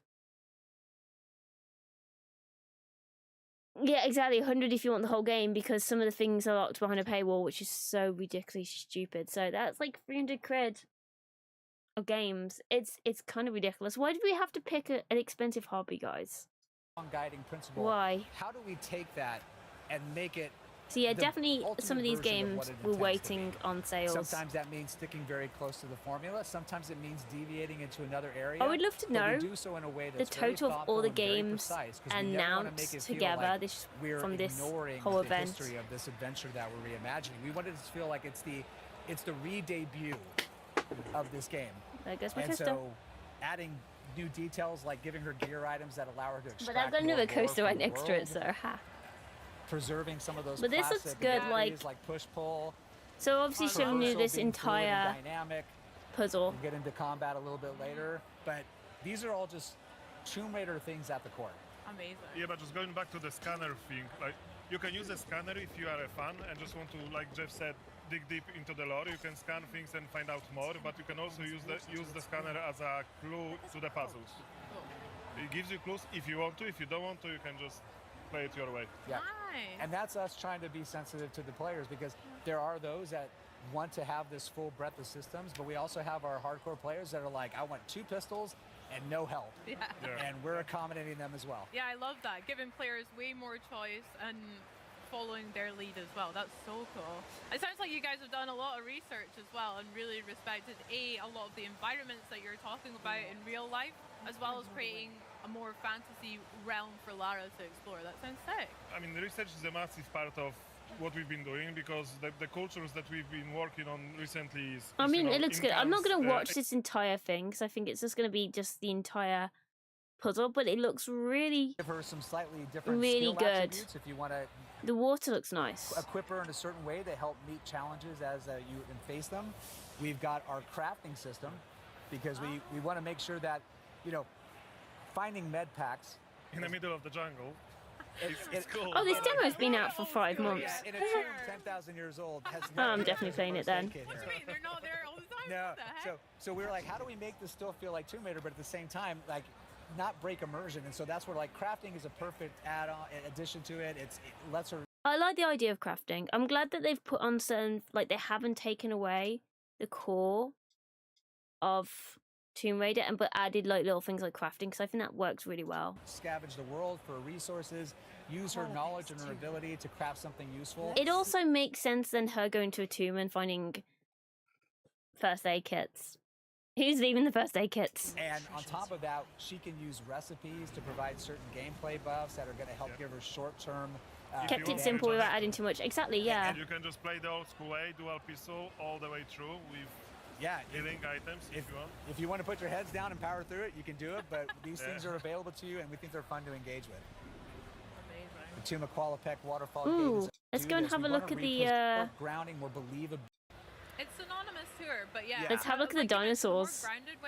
Yeah, exactly. 100 if you want the whole game, because some of the things are locked behind a paywall, which is so ridiculously stupid. So that's like 300 quid of games. It's kind of ridiculous. Why did we have to pick an expensive hobby, guys? Guiding principle. Why? How do we take that and make it So yeah, the definitely some of these ultimate version of games what it were intends to waiting on sales. Sometimes that means sticking very close to the formula. Sometimes it means deviating into another area. I would love to but know we do so in a way the that's very total of all thoughtful the and very games precise, 'cause we never wanna make announced it feel together like this we're from this ignoring whole the event. history of this adventure that we're reimagining. We wanted it to feel like it's the re-debut of this game. There goes my And coaster. so adding new details like giving her gear items that allow her to extract But I've got more another lore coaster from right the next to it, world, so ha. preserving some of those But this looks classic good, abilities like push-pull. So obviously showing you traversal this being fluid and entire dynamic. puzzle. We'll get into combat a little bit later, but these are all just Tomb Raider things at the core. Amazing. Yeah, but just going back to the scanner thing, like you can use a scanner if you are a fan and just want to, like Jeff said, dig deep into the lore. You can scan things and find out more, but you can also use the scanner as a clue to the puzzles. It gives you clues if you want to. If you don't want to, you can just play it your way. Yeah. And that's us trying to be sensitive to the players, because there are those that want to have this full breadth of systems, but we also have our hardcore players that are like, I want 2 pistols and no help. Yeah. And we're accommodating them as well. Yeah, I love that. Giving players way more choice and following their lead as well. That's so cool. It sounds like you guys have done a lot of research as well and really respected a lot of the environments that you're talking about in real life, as well as creating a more fantasy realm for Lara to explore. That sounds sick. I mean, the research is a massive part of what we've been doing, because the cultures that we've been working on recently is I mean, you know, it looks good. I'm not going to Incans, watch this entire thing because I think it's just going to be just the entire puzzle, but it looks really, Give her some slightly different really skill good. attributes if you want to The water looks nice. equip her in a certain way to help meet challenges as you face them. We've got our crafting system, because we want to make sure that, you know, finding med packs in the middle of the jungle. It's cool. Oh, this demo's been out for 5 months. Yeah, in a tomb 10,000 years old. Has Oh, I'm definitely playing it then. What do you mean? They're not there all the time? No, What the heck? so we were like, how do we make this still feel like Tomb Raider, but at the same time, like, not break immersion? And so that's where, like, crafting is a perfect add-on addition to it. It lets her. I like the idea of crafting. I'm glad that they've put on certain, like, they haven't taken away the core of Tomb Raider, but added like little things like crafting, because I think that works really well. Scavenge the world for resources, use her knowledge and her ability to craft something useful. It also makes sense than her going to a tomb and finding first aid kits. Who's leaving the first aid kits? And on top of that, she can use recipes to provide certain gameplay buffs that are going to help give her short-term. Kept it simple without adding too much. Exactly, yeah. And you can just play the old school way, dual pistol all the way through with healing items if you want. If you want to put your heads down and power through it, you can do it, but these things are available to you, and we think they're fun to engage with. Amazing. The Tomb of Qualopec waterfall Ooh, games let's do go and this. have We a wanna look at replay the, more grounding, more believable. It's synonymous to her, but yeah. Let's have a look at the dinosaurs.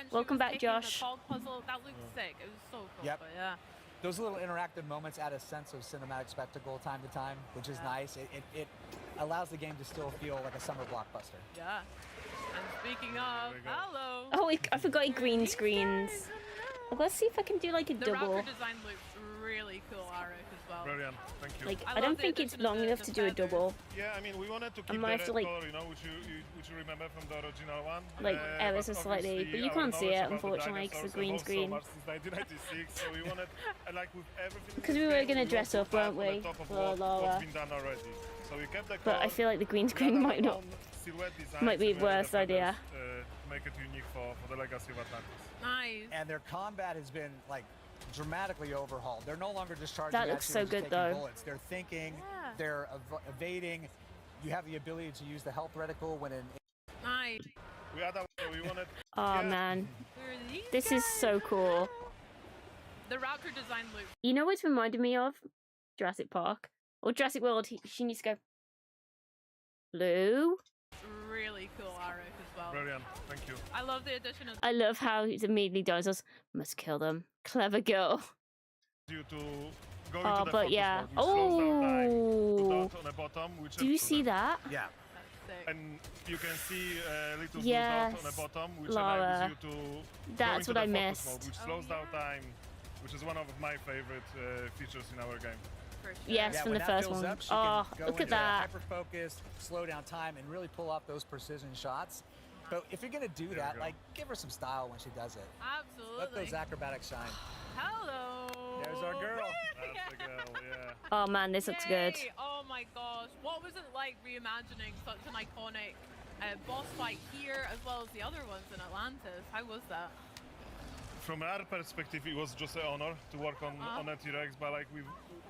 Welcome back, Josh. The cog puzzle, that looked sick. It was so cool. Yep. But yeah. Those little interactive moments add a sense of cinematic spectacle time to time, which is nice. It allows the game to still feel like a summer blockbuster. Yeah. And speaking of, hello. Oh, I forgot green screens. Well, let's see if I can do like a The double. router design looks really cool, Arik, as well. Brilliant, thank you. Like, I don't think it's long enough to do a double. Yeah, I mean, we wanted to I keep the might red have to, like, color, you know, which you remember from the original one. Like, ever but so slightly, obviously but you our can't see knowledge it, about the unfortunately, 'cause the dinosaurs green evolved screen. So much since 1996, so we wanted, like, with everything. in Because this we were game, gonna want dress to up, pass weren't on the we, top of for what's Laura? been done already. So we kept the But I color, feel like the green we screen added might our not. own silhouette designs Might be and a worse made the idea. feathers, make it unique for the legacy of Atlantis. Nice. And their combat has been like dramatically overhauled. They're no longer just charging That at looks you so and just good, taking though. bullets. They're thinking, they're evading. You have the ability to use the health reticle when in. Nice. We wanted. Oh man, this is so cool. The router design looks You know what's reminded me of? Jurassic Park or Jurassic World. She needs to go. Blue. really cool, Arik, as well. Brilliant, thank you. I love the addition of. I love how it's immediately dinosaurs. Must kill them. Clever girl. You to go Oh, into the but focus yeah. mode, which slows down time. Oh. Put dot on the bottom, which Do you see that? Yeah. And you can see a little blue Yes, dot on the bottom, which Laura. enables you to That's go into what I the focus missed. mode, which slows down time, which is one of my favorite features in our game. Yes, from when the that first fills one. up, she Oh, can go look at into that. hyper focus, slow down time, and really pull off those precision shots. But if you're gonna do There that, we go. like, give her some style when she does it. Absolutely. Let those acrobatics shine. Hello. There's our girl. That's the girl, yeah. Oh man, this looks good. Yay. Oh my gosh. What like reimagining such an iconic boss fight here as well as the other ones in Atlantis? How was that? From our perspective, it was just an honor to work on a T-Rex, but like we've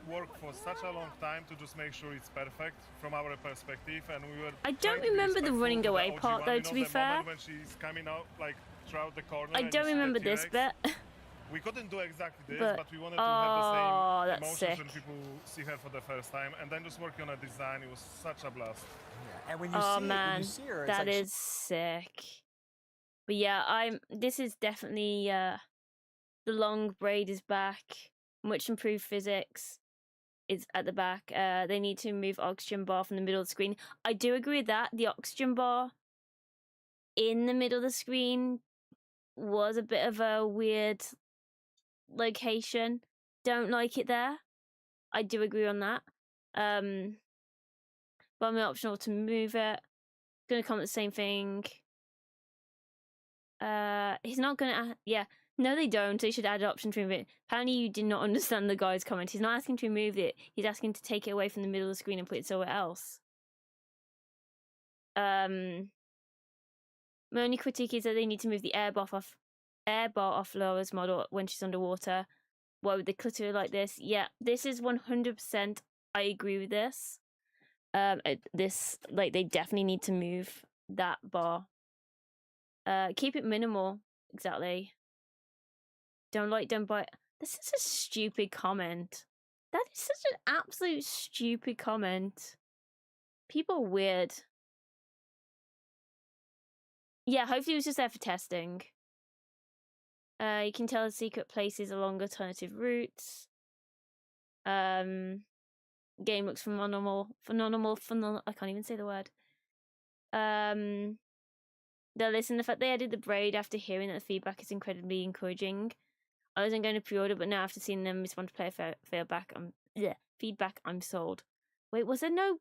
worked for such a long time to just make sure it's perfect from our perspective, and we were. I don't remember the running away part though. To be fair, when she's coming out like throughout the corner. I don't remember this bit. We couldn't do exactly this, but we wanted to have the same emotions when people see her for the first time, and then just working on a design. It was such a blast. Yeah. And when you see when you see her, it's that like is sick. But yeah, this is definitely the long braid is back. Much improved physics is at the back. They need to move oxygen bar from the middle of the screen. I do agree with that. The oxygen bar in the middle of the screen was a bit of a weird location. Don't like it there. I do agree on that. But I'm optional to move it. Gonna comment the same thing. He's not gonna. Yeah, no, they don't. They should add an option to remove it. Apparently, you did not understand the guy's comment. He's not asking to remove it. He's asking to take it away from the middle of the screen and put it somewhere else. My only critique is that they need to move the air bar off Laura's model when she's underwater. Why would they clutter it like this? Yeah, this is 100%. I agree with this. This they definitely need to move that bar. Keep it minimal. Exactly. Don't buy. This is a stupid comment. That is such an absolute stupid comment. People are weird. Yeah, hopefully it was just there for testing. You can tell the secret places along alternative routes. Game looks phenomenal. I can't even say the word. Listen, the fact they added the braid after hearing that the feedback is incredibly encouraging. I wasn't going to pre-order, but now after seeing them respond to player feedback, I'm sold. Wait, was there no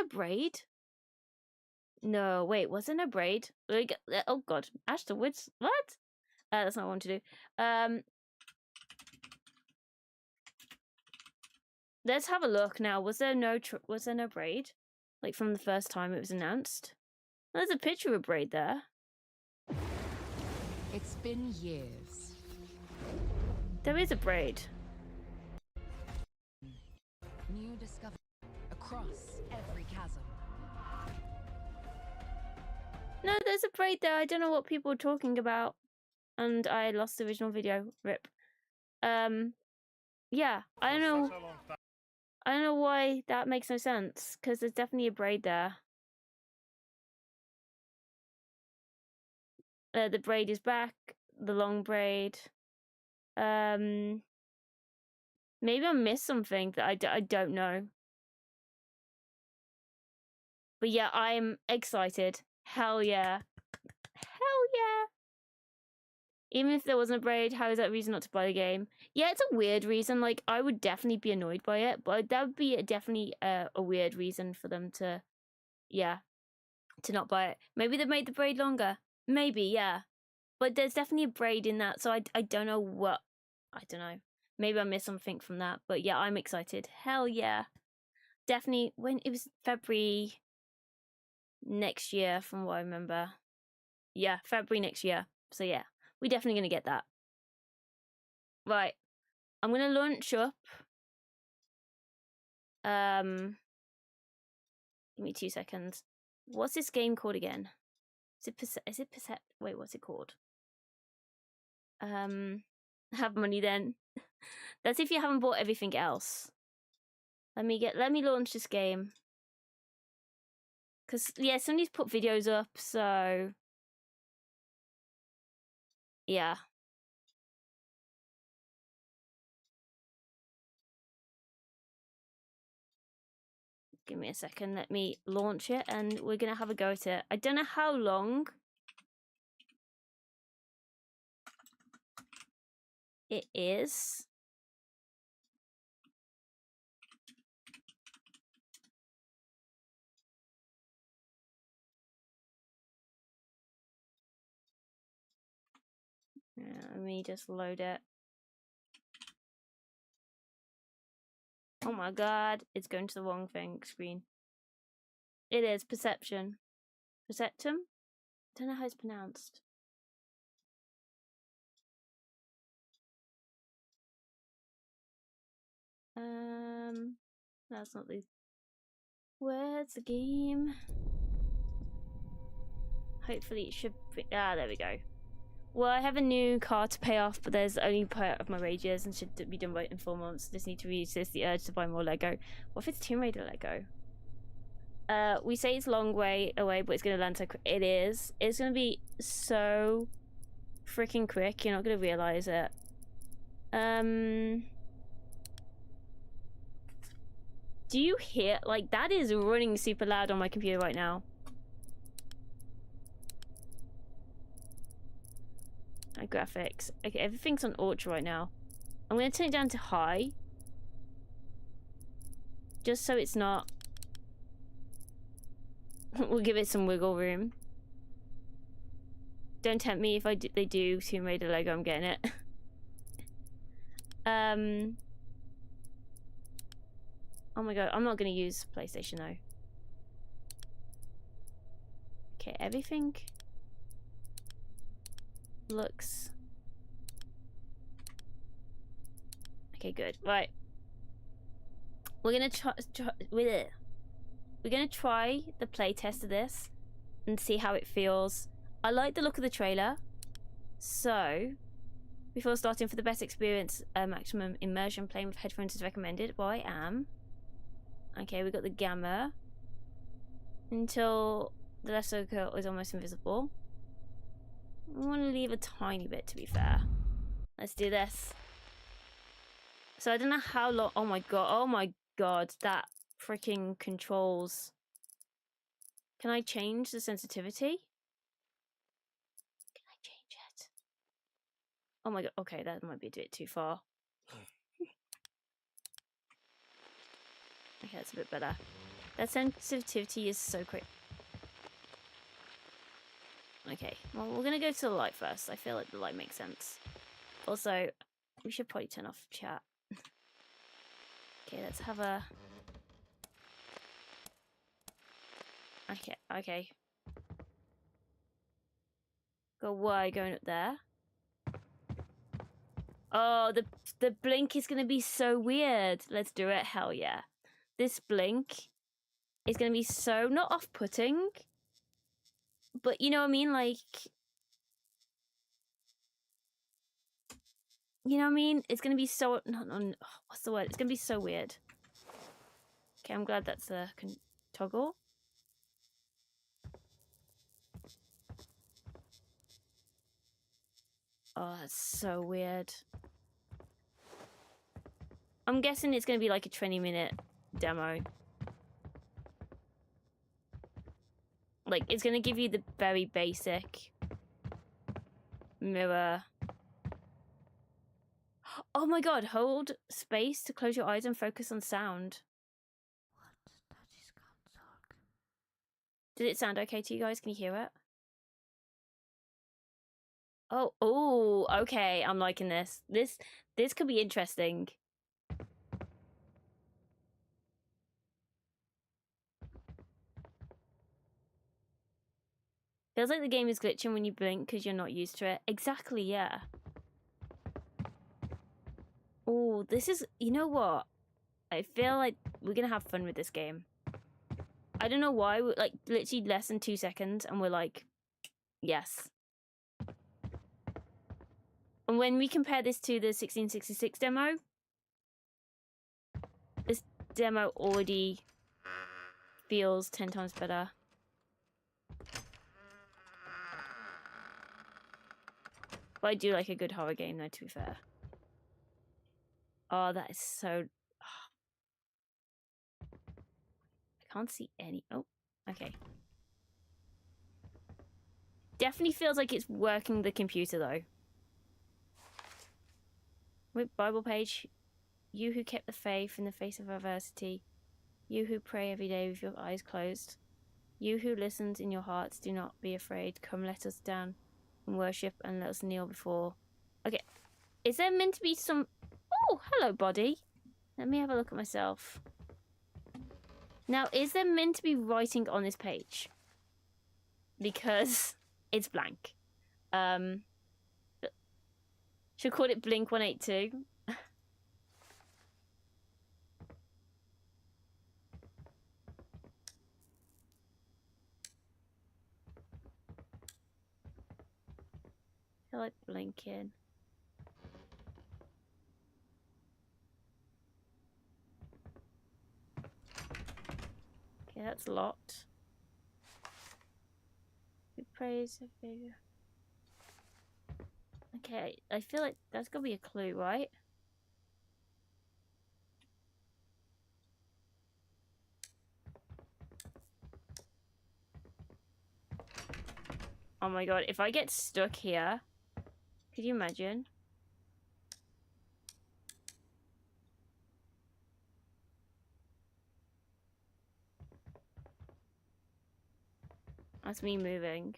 braid? No, wait, was there no braid? Oh god, Ashton Woods, what? That's not what I want to do. Let's have a look now. Was there no braid? Like from the first time it was announced? There's a picture of a braid there. It's been years. There is a braid. New discovery across every chasm. No, there's a braid there. I don't know what people were talking about. And I lost the original video. RIP. Yeah, I don't know. I don't know why that makes no sense. Because there's definitely a braid there. The braid is back. The long braid. Maybe I missed something that I don't know. But yeah, I'm excited. Hell yeah. Hell yeah. Even if there wasn't a braid, how is that reason not to buy the game? Yeah, it's a weird reason. Like, I would definitely be annoyed by it, but that would be definitely a weird reason for them to, to not buy it. Maybe they made the braid longer. Maybe, yeah. But there's definitely a braid in that, so I don't know what. I don't know. Maybe I missed something from that. But yeah, I'm excited. Hell yeah. Definitely, when it was February next year, from what I remember. Yeah, February next year. So yeah, we're definitely going to get that. Right. I'm going to launch up. Give me 2 seconds. What's this game called again? Is it Percept? Wait, what's it called? Have money then. That's if you haven't bought everything else. Let me launch this game. Cause yeah, somebody's put videos up, so yeah. Give me a second, let me launch it and we're gonna have a go at it. I don't know how long it is. Yeah, let me just load it. Oh my god, it's going to the wrong thing screen. It is Perception. Perceptum? I don't know how it's pronounced. That's not the... Where's the game? Hopefully it should be... Ah, there we go. Well, I have a new car to pay off, but there's only part of my wages and should be done by in 4 months. Just need to resist the urge to buy more Lego. What if it's Tomb Raider Lego? We say it's a long way away, but it's going to land so quick. It is. It's going to be so freaking quick. You're not going to realize it. Do you hear? Like, that is running super loud on my computer right now. My graphics. Okay, everything's on ultra right now. I'm going to turn it down to high. Just so it's not... We'll give it some wiggle room. Don't tempt me if they do Tomb Raider Lego, I'm getting it. Oh my god, I'm not going to use PlayStation though. Okay, everything looks... Okay, good. Right. We're going to We're going to try the playtest of this and see how it feels. I like the look of the trailer. So, before starting, for the best experience, maximum immersion, playing with headphones is recommended. Well, I am. Okay, we got the gamma. Until the left circle is almost invisible. I want to leave a tiny bit, to be fair. Let's do this. So I don't know how long... Oh my god, that freaking controls. Can I change the sensitivity? Can I change it? Oh my god, okay, that might be a bit too far. Okay, that's a bit better. That sensitivity is so quick. Okay, well, we're gonna go to the light first. I feel like the light makes sense. Also, we should probably turn off chat. Okay, let's have a... Okay. Got Y going up there. Oh, the blink is gonna be so weird. Let's do it. Hell yeah. This blink is gonna be so not off-putting, but you know what I mean? Like, you know what I mean? It's gonna be so what's the word? It's gonna be so weird. Okay, I'm glad that's a toggle. Oh, that's so weird. I'm guessing it's going to be like a 20-minute demo. Like, it's going to give you the very basic mirror. Oh my god, hold space to close your eyes and focus on sound. Did it sound okay to you guys? Can you hear it? Oh, okay. I'm liking this. This could be interesting. Feels like the game is glitching when you blink because you're not used to it. Exactly, yeah. Oh, this is... You know what? I feel like we're going to have fun with this game. I don't know why. We're like literally less than 2 seconds and we're like, yes. And when we compare this to the 1666 demo, this demo already feels 10 times better. But I do like a good horror game though, to be fair. Oh, that is so... I can't see any... Oh, okay. Definitely feels like it's working the computer though. With Bible page, you who kept the faith in the face of adversity, you who pray every day with your eyes closed, you who listens in your hearts, do not be afraid. Come, let us down and worship, and let us kneel before. Okay, is there meant to be some... Oh, hello, body. Let me have a look at myself. Now, is there meant to be writing on this page? Because it's blank. Should call it Blink 182. I feel like blinking. Okay, that's locked. We praise a figure. Okay, I feel like that's gotta be a clue, right? Oh my god, if I get stuck here, could you imagine? That's me moving.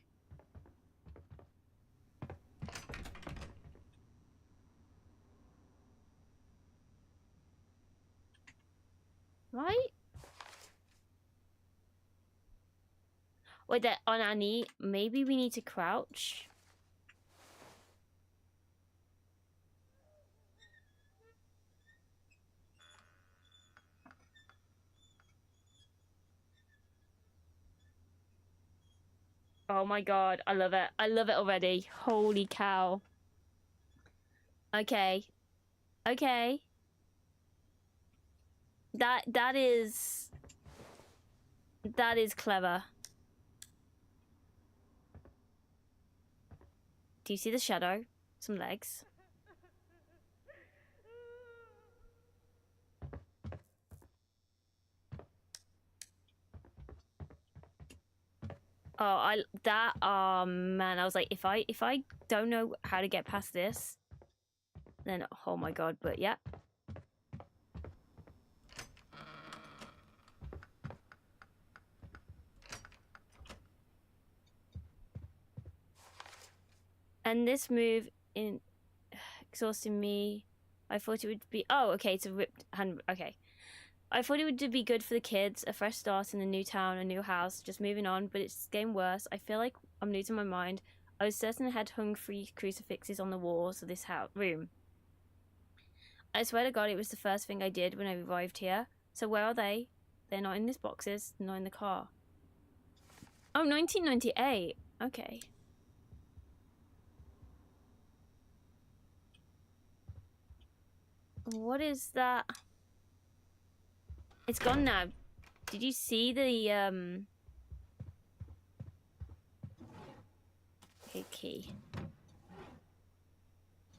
Right? Wait, that on our knee. Maybe we need to crouch. Oh my god, I love it. I love it already. Holy cow. Okay. Okay. That is clever. Do you see the shadow? Some legs. Oh man, I was like, if I don't know how to get past this, then oh my god, but yeah. And this move in exhausting me. I thought it would be okay, it's a ripped hand. Okay. I thought it would be good for the kids, a fresh start in a new town, a new house, just moving on, but it's getting worse. I feel like I'm losing my mind. I was certain I had hung 3 crucifixes on the walls of this room. I swear to God, it was the first thing I did when I arrived here. So where are they? They're not in these boxes, not in the car. Oh, 1998. Okay. What is that? It's gone now. Did you see the okay, key.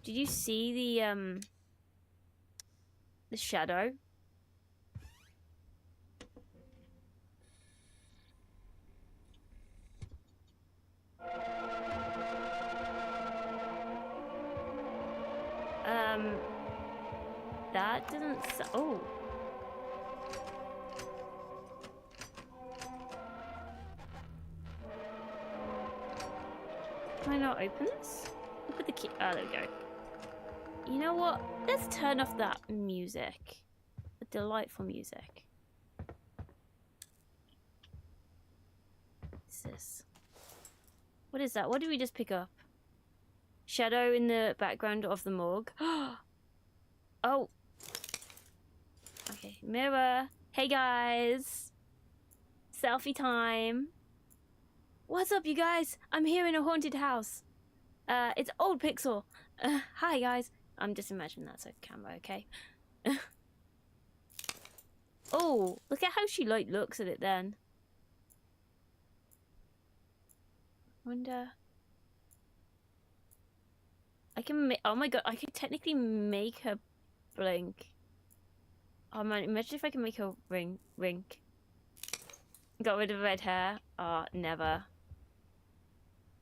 Did you see the shadow? That doesn't oh. Can I not open this? Look at the key. Oh, there we go. You know what? Let's turn off that music. The delightful music. What's this? What is that? What did we just pick up? Shadow in the background of the morgue. Oh. Okay, mirror. Hey guys. Selfie time. What's up, you guys? I'm here in a haunted house. It's old Pixel. Hi, guys. I'm just imagining that's a camera, okay? Oh, look at how she like looks at it then. Wonder. I can make. Oh my god, I could technically make her blink. Oh man, imagine if I can make her rink. Got rid of red hair. Oh, never.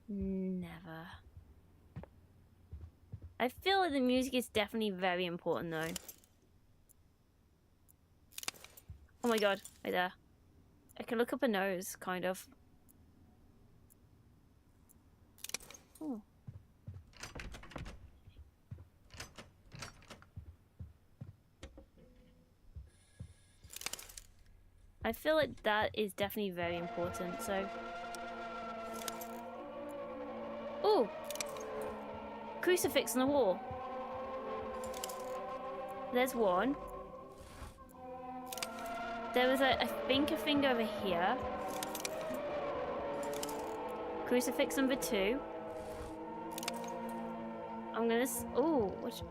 Never. I feel like the music is definitely very important though. Oh my god, right there. I can look up her nose, kind of. Oh. I feel like that is definitely very important, so... Oh! Crucifix on the wall. There's one. There was I think a thing over here. Crucifix number 2. I'm gonna... Oh, what's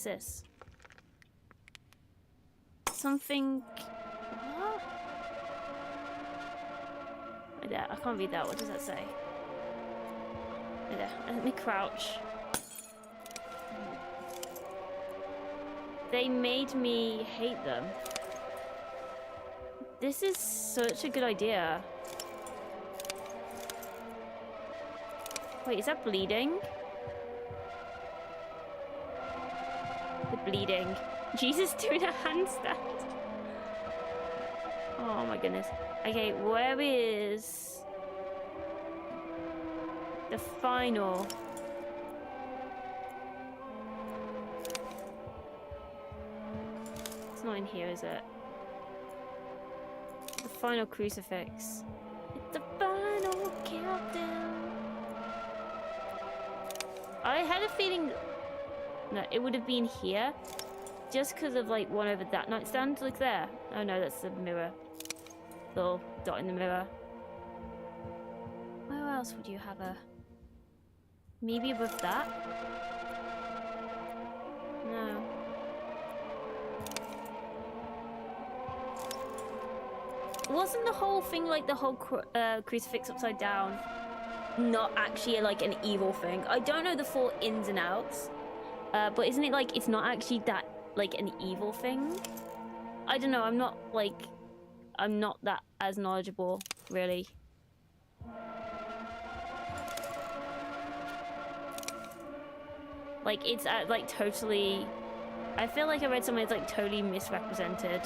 this? Something... What? Right there. I can't read that. What does that say? Right there. Let me crouch. They made me hate them. This is such a good idea. Wait, is that bleeding? The bleeding. Jesus doing a handstand. Oh my goodness. Okay, where is the final? It's not in here, is it? The final crucifix. It's the final countdown. I had a feeling... No, it would have been here. Just because of, like, one over that nightstand. Look there. Oh no, that's the mirror. Little dot in the mirror. Where else would you have a... Maybe above that? No. Wasn't the whole thing, like, the whole crucifix upside down, not actually, like, an evil thing? I don't know the full ins and outs. But isn't it, like, it's not actually that, like, an evil thing? I don't know, I'm not that as knowledgeable, really. Like, it's, like, totally... I feel like I read somewhere it's, like, totally misrepresented.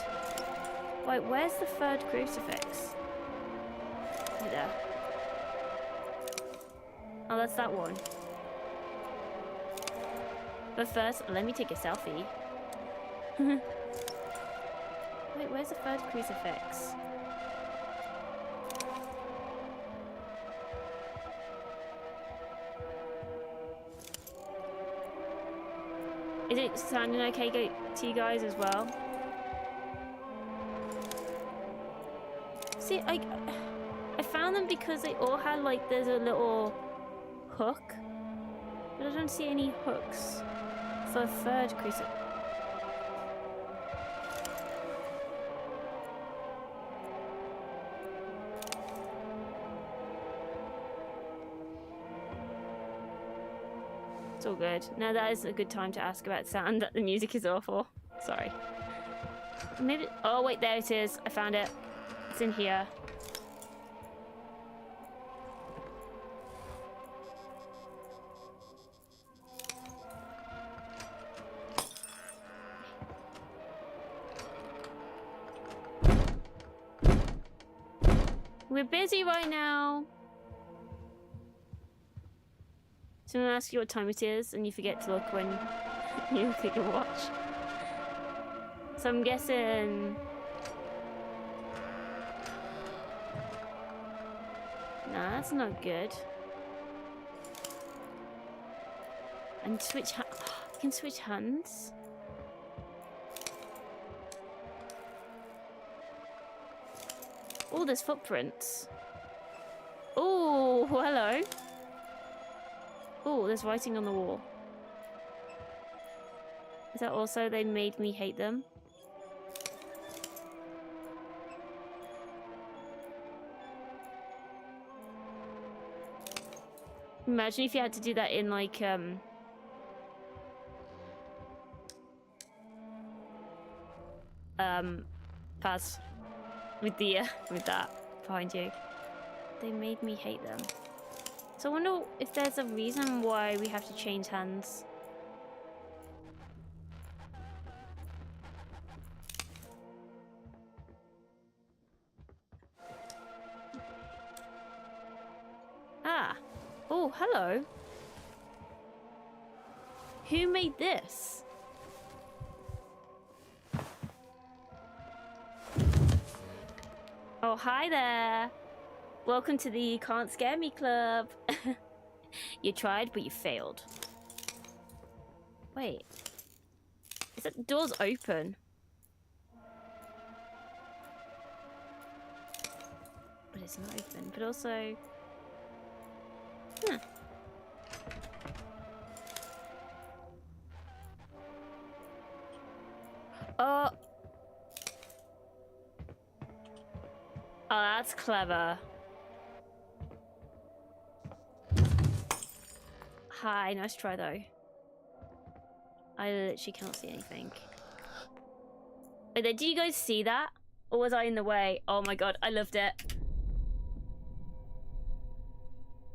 Wait, where's the 3rd crucifix? Right there. Oh, that's that one. But first, let me take a selfie. Wait, where's the 3rd crucifix? Is it sounding okay to you guys as well? See, I found them because they all had, like, there's a little hook. But I don't see any hooks for a 3rd crucifix. It's all good. Now that is a good time to ask about sound, that the music is awful. Sorry. Maybe... Oh, wait, there it is. I found it. It's in here. We're busy right now. So I'm gonna ask you what time it is, and you forget to look when you look at your watch. So I'm guessing... Nah, that's not good. And switch you can switch hands? Oh, there's footprints. Oh, hello. Oh, there's writing on the wall. Is that also they made me hate them? Imagine if you had to do that in, like, pass. With the, with that behind you. They made me hate them. So I wonder if there's a reason why we have to change hands. Ah. Oh, hello. Who made this? Oh, hi there. Welcome to the Can't Scare Me Club. You tried, but you failed. Wait. Is that door's open? But it's not open. But also... Oh, that's clever. Hi, nice try though. I literally cannot see anything. Wait, did you guys see that? Or was I in the way? Oh my god, I loved it.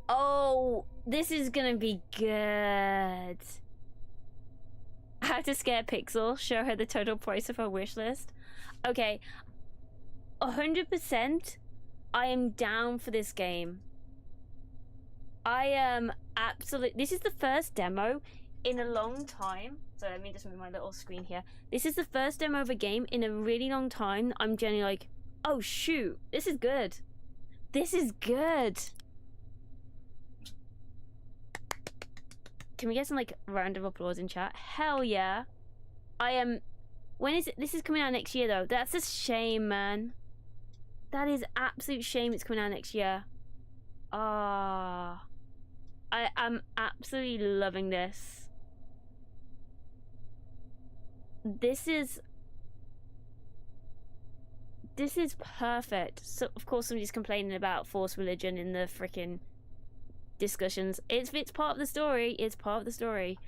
Oh, this is gonna be good. How to scare Pixel. Show her the total price of her wish list. Okay. 100% I am down for this game. I am absolutely... This is the first demo in a long time. So let me just move my little screen here. This is the first demo of a game in a really long time. I'm genuinely like, oh shoot, this is good. This is good. Can we get some like round of applause in chat? Hell yeah. I am... When is it? This is coming out next year though. That's a shame, man. That is absolute shame it's coming out next year. Ah. I am absolutely loving this. This is perfect. So of course somebody's complaining about forced religion in the freaking discussions. It's part of the story. It's part of the story.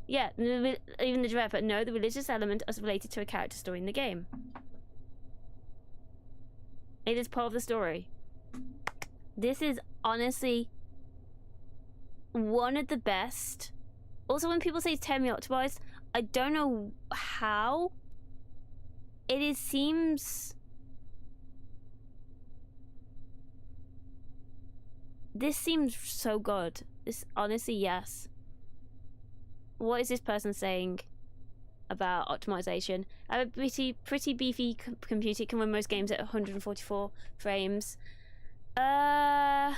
Yeah, even the developer. No, the religious element is related to a character story in the game. It is part of the story. This is honestly one of the best. Also, when people say it's terribly optimized, I don't know how. Seems... This seems so good. This, honestly, yes. What is this person saying about optimization? I have a pretty beefy computer. It can run most games at 144 frames. Yeah,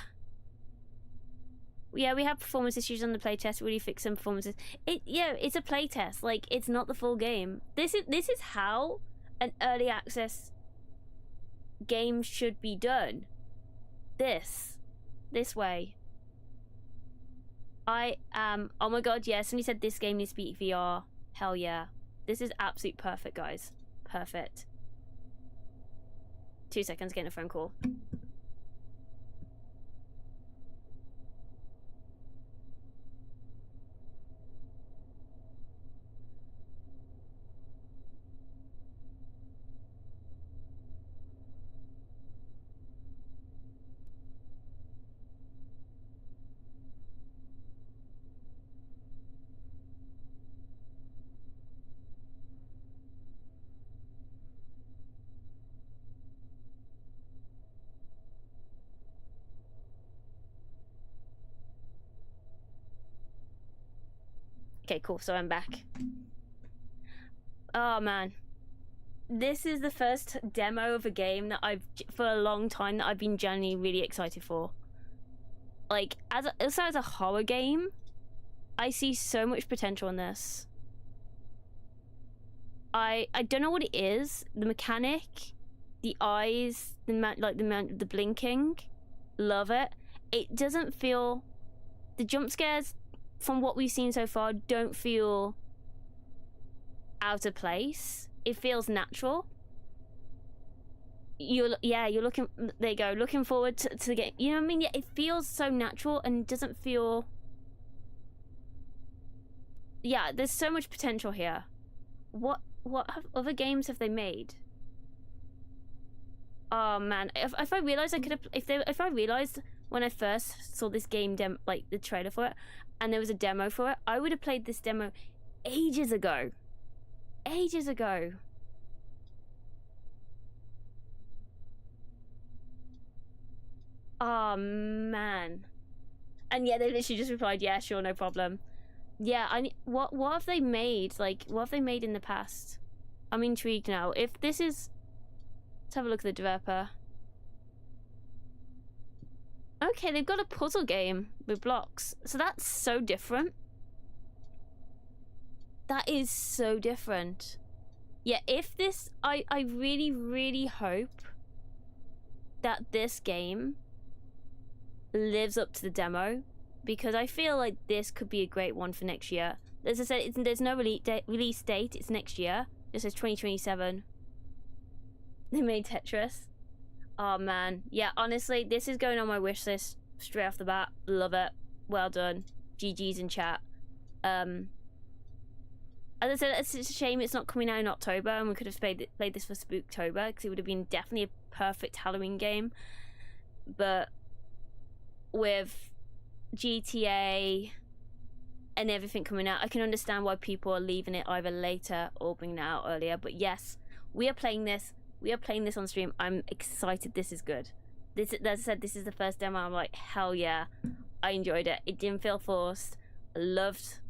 we have performance issues on the playtest. Really fix some performances. It's a playtest. Like, it's not the full game. This is how an early access game should be done. This way. I am... Oh my god, yeah, somebody said this game needs to be VR. Hell yeah. This is absolute perfect, guys. Perfect. 2 seconds, getting a phone call. Okay, cool. So I'm back. Oh man, this is the first demo of a game that for a long time that I've been genuinely really excited for. Like, as a horror game, I see so much potential in this. I don't know what it is. The mechanic, the eyes, the blinking, love it. It doesn't feel... The jump scares, from what we've seen so far, don't feel out of place. It feels natural. You're looking... There you go. Looking forward to the game. You know what I mean? Yeah, it feels so natural and doesn't feel... Yeah, there's so much potential here. What other games have they made? Oh man, if I realized I could have... If I realized when I first saw this game, like the trailer for it, and there was a demo for it, I would have played this demo ages ago. Ages ago. Oh man. And yeah, they literally just replied, yeah, sure, no problem. Yeah, what have they made? Like, what have they made in the past? I'm intrigued now. If this is... Let's have a look at the developer. Okay, they've got a puzzle game with blocks. So that's so different. That is so different. Yeah, if this... I really, really hope that this game lives up to the demo, because I feel like this could be a great one for next year. As I said, there's no release date. It's next year. It says 2027. They made Tetris. Oh man, yeah. Honestly, this is going on my wish list straight off the bat. Love it. Well done. GG's in chat. As I said, it's a shame it's not coming out in October, and we could have played this for Spooktober, because it would have been definitely a perfect Halloween game. But with GTA and everything coming out, I can understand why people are leaving it either later or bringing it out earlier. But yes, we are playing this. We are playing this on stream. I'm excited. This is good. This, as I said, this is the first demo. I'm like, hell yeah. I enjoyed it. It didn't feel forced. I loved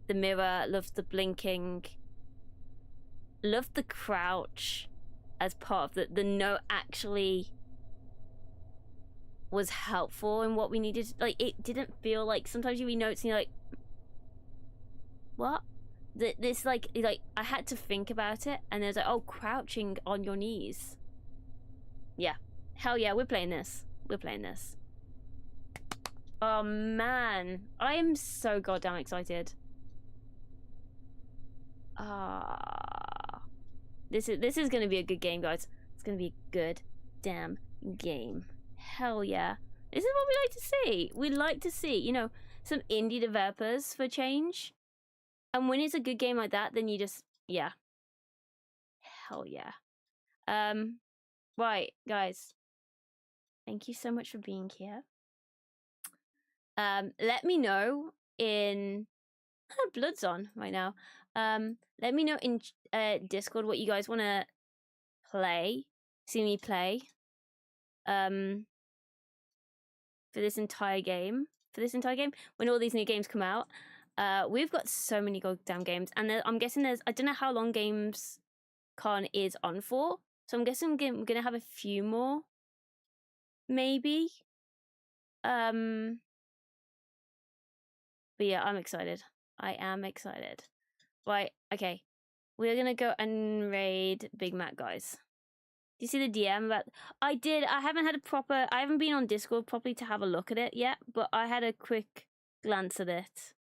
the mirror. Loved the blinking. Loved the crouch as part of the note actually was helpful in what we needed. Like, it didn't feel like, sometimes you read notes and you're like, what? This like I had to think about it, and there's like, oh, crouching on your knees. Yeah, hell yeah, we're playing this. We're playing this. Oh man, I am so goddamn excited. This is gonna be a good game, guys. It's gonna be a good damn game. Hell yeah. This is what we like to see. We like to see, you know, some indie developers for change. And when it's a good game like that, then you just, yeah. Hell yeah. Right, guys. Thank you so much for being here. Let me know in... Blood's on right now. Let me know in Discord what you guys want to play. See me play. For this entire game. When all these new games come out. We've got so many goddamn games, and I'm guessing there's, I don't know how long Gamescom is on for, so I'm guessing we're gonna have a few more, maybe. But yeah, I'm excited. I am excited. Right, okay, we're gonna go and raid Big Mac, guys. Do you see the DM about? I haven't been on Discord properly to have a look at it yet, but I had a quick glance at it.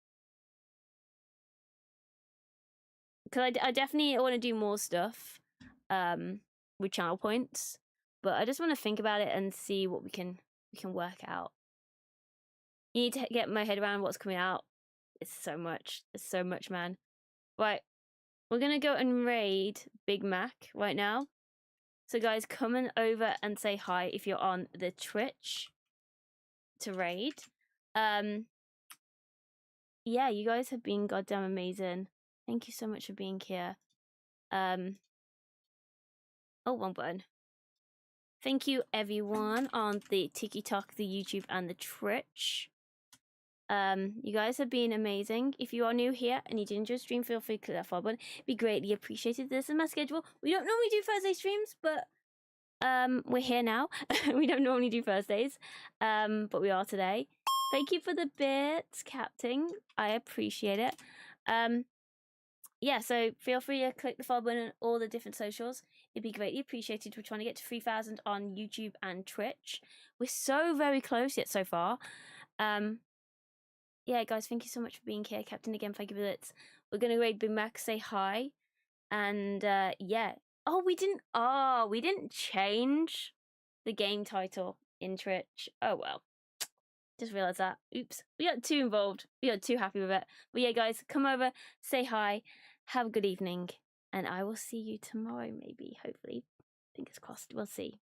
Because I definitely want to do more stuff with channel points, but I just want to think about it and see what we can work out. You need to get my head around what's coming out. It's so much. It's so much, man. Right, we're gonna go and raid Big Mac right now. So guys, come on over and say hi if you're on the Twitch to raid. Yeah, you guys have been goddamn amazing. Thank you so much for being here. Oh, one button. Thank you everyone on the TikTok, the YouTube, and the Twitch. You guys have been amazing. If you are new here and you did enjoy the stream, feel free to click that follow button. It'd be greatly appreciated. This is my schedule. We don't normally do Thursday streams, but we're here now. We don't normally do Thursdays, but we are today. Thank you for the bits, Captain. I appreciate it. Yeah, so feel free to click the follow button on all the different socials. It'd be greatly appreciated. We're trying to get to 3,000 on YouTube and Twitch. We're so very close yet so far. Yeah, guys, thank you so much for being here. Captain, again, thank you for that. We're going to raid Big Mac, say hi. And, yeah. Oh, we didn't change the game title in Twitch. Oh, well. Just realised that. Oops. We got too involved. We got too happy with it. But yeah, guys, come over, say hi. Have a good evening, and I will see you tomorrow, maybe, hopefully. Fingers crossed. We'll see.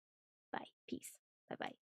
Bye. Peace. Bye-bye.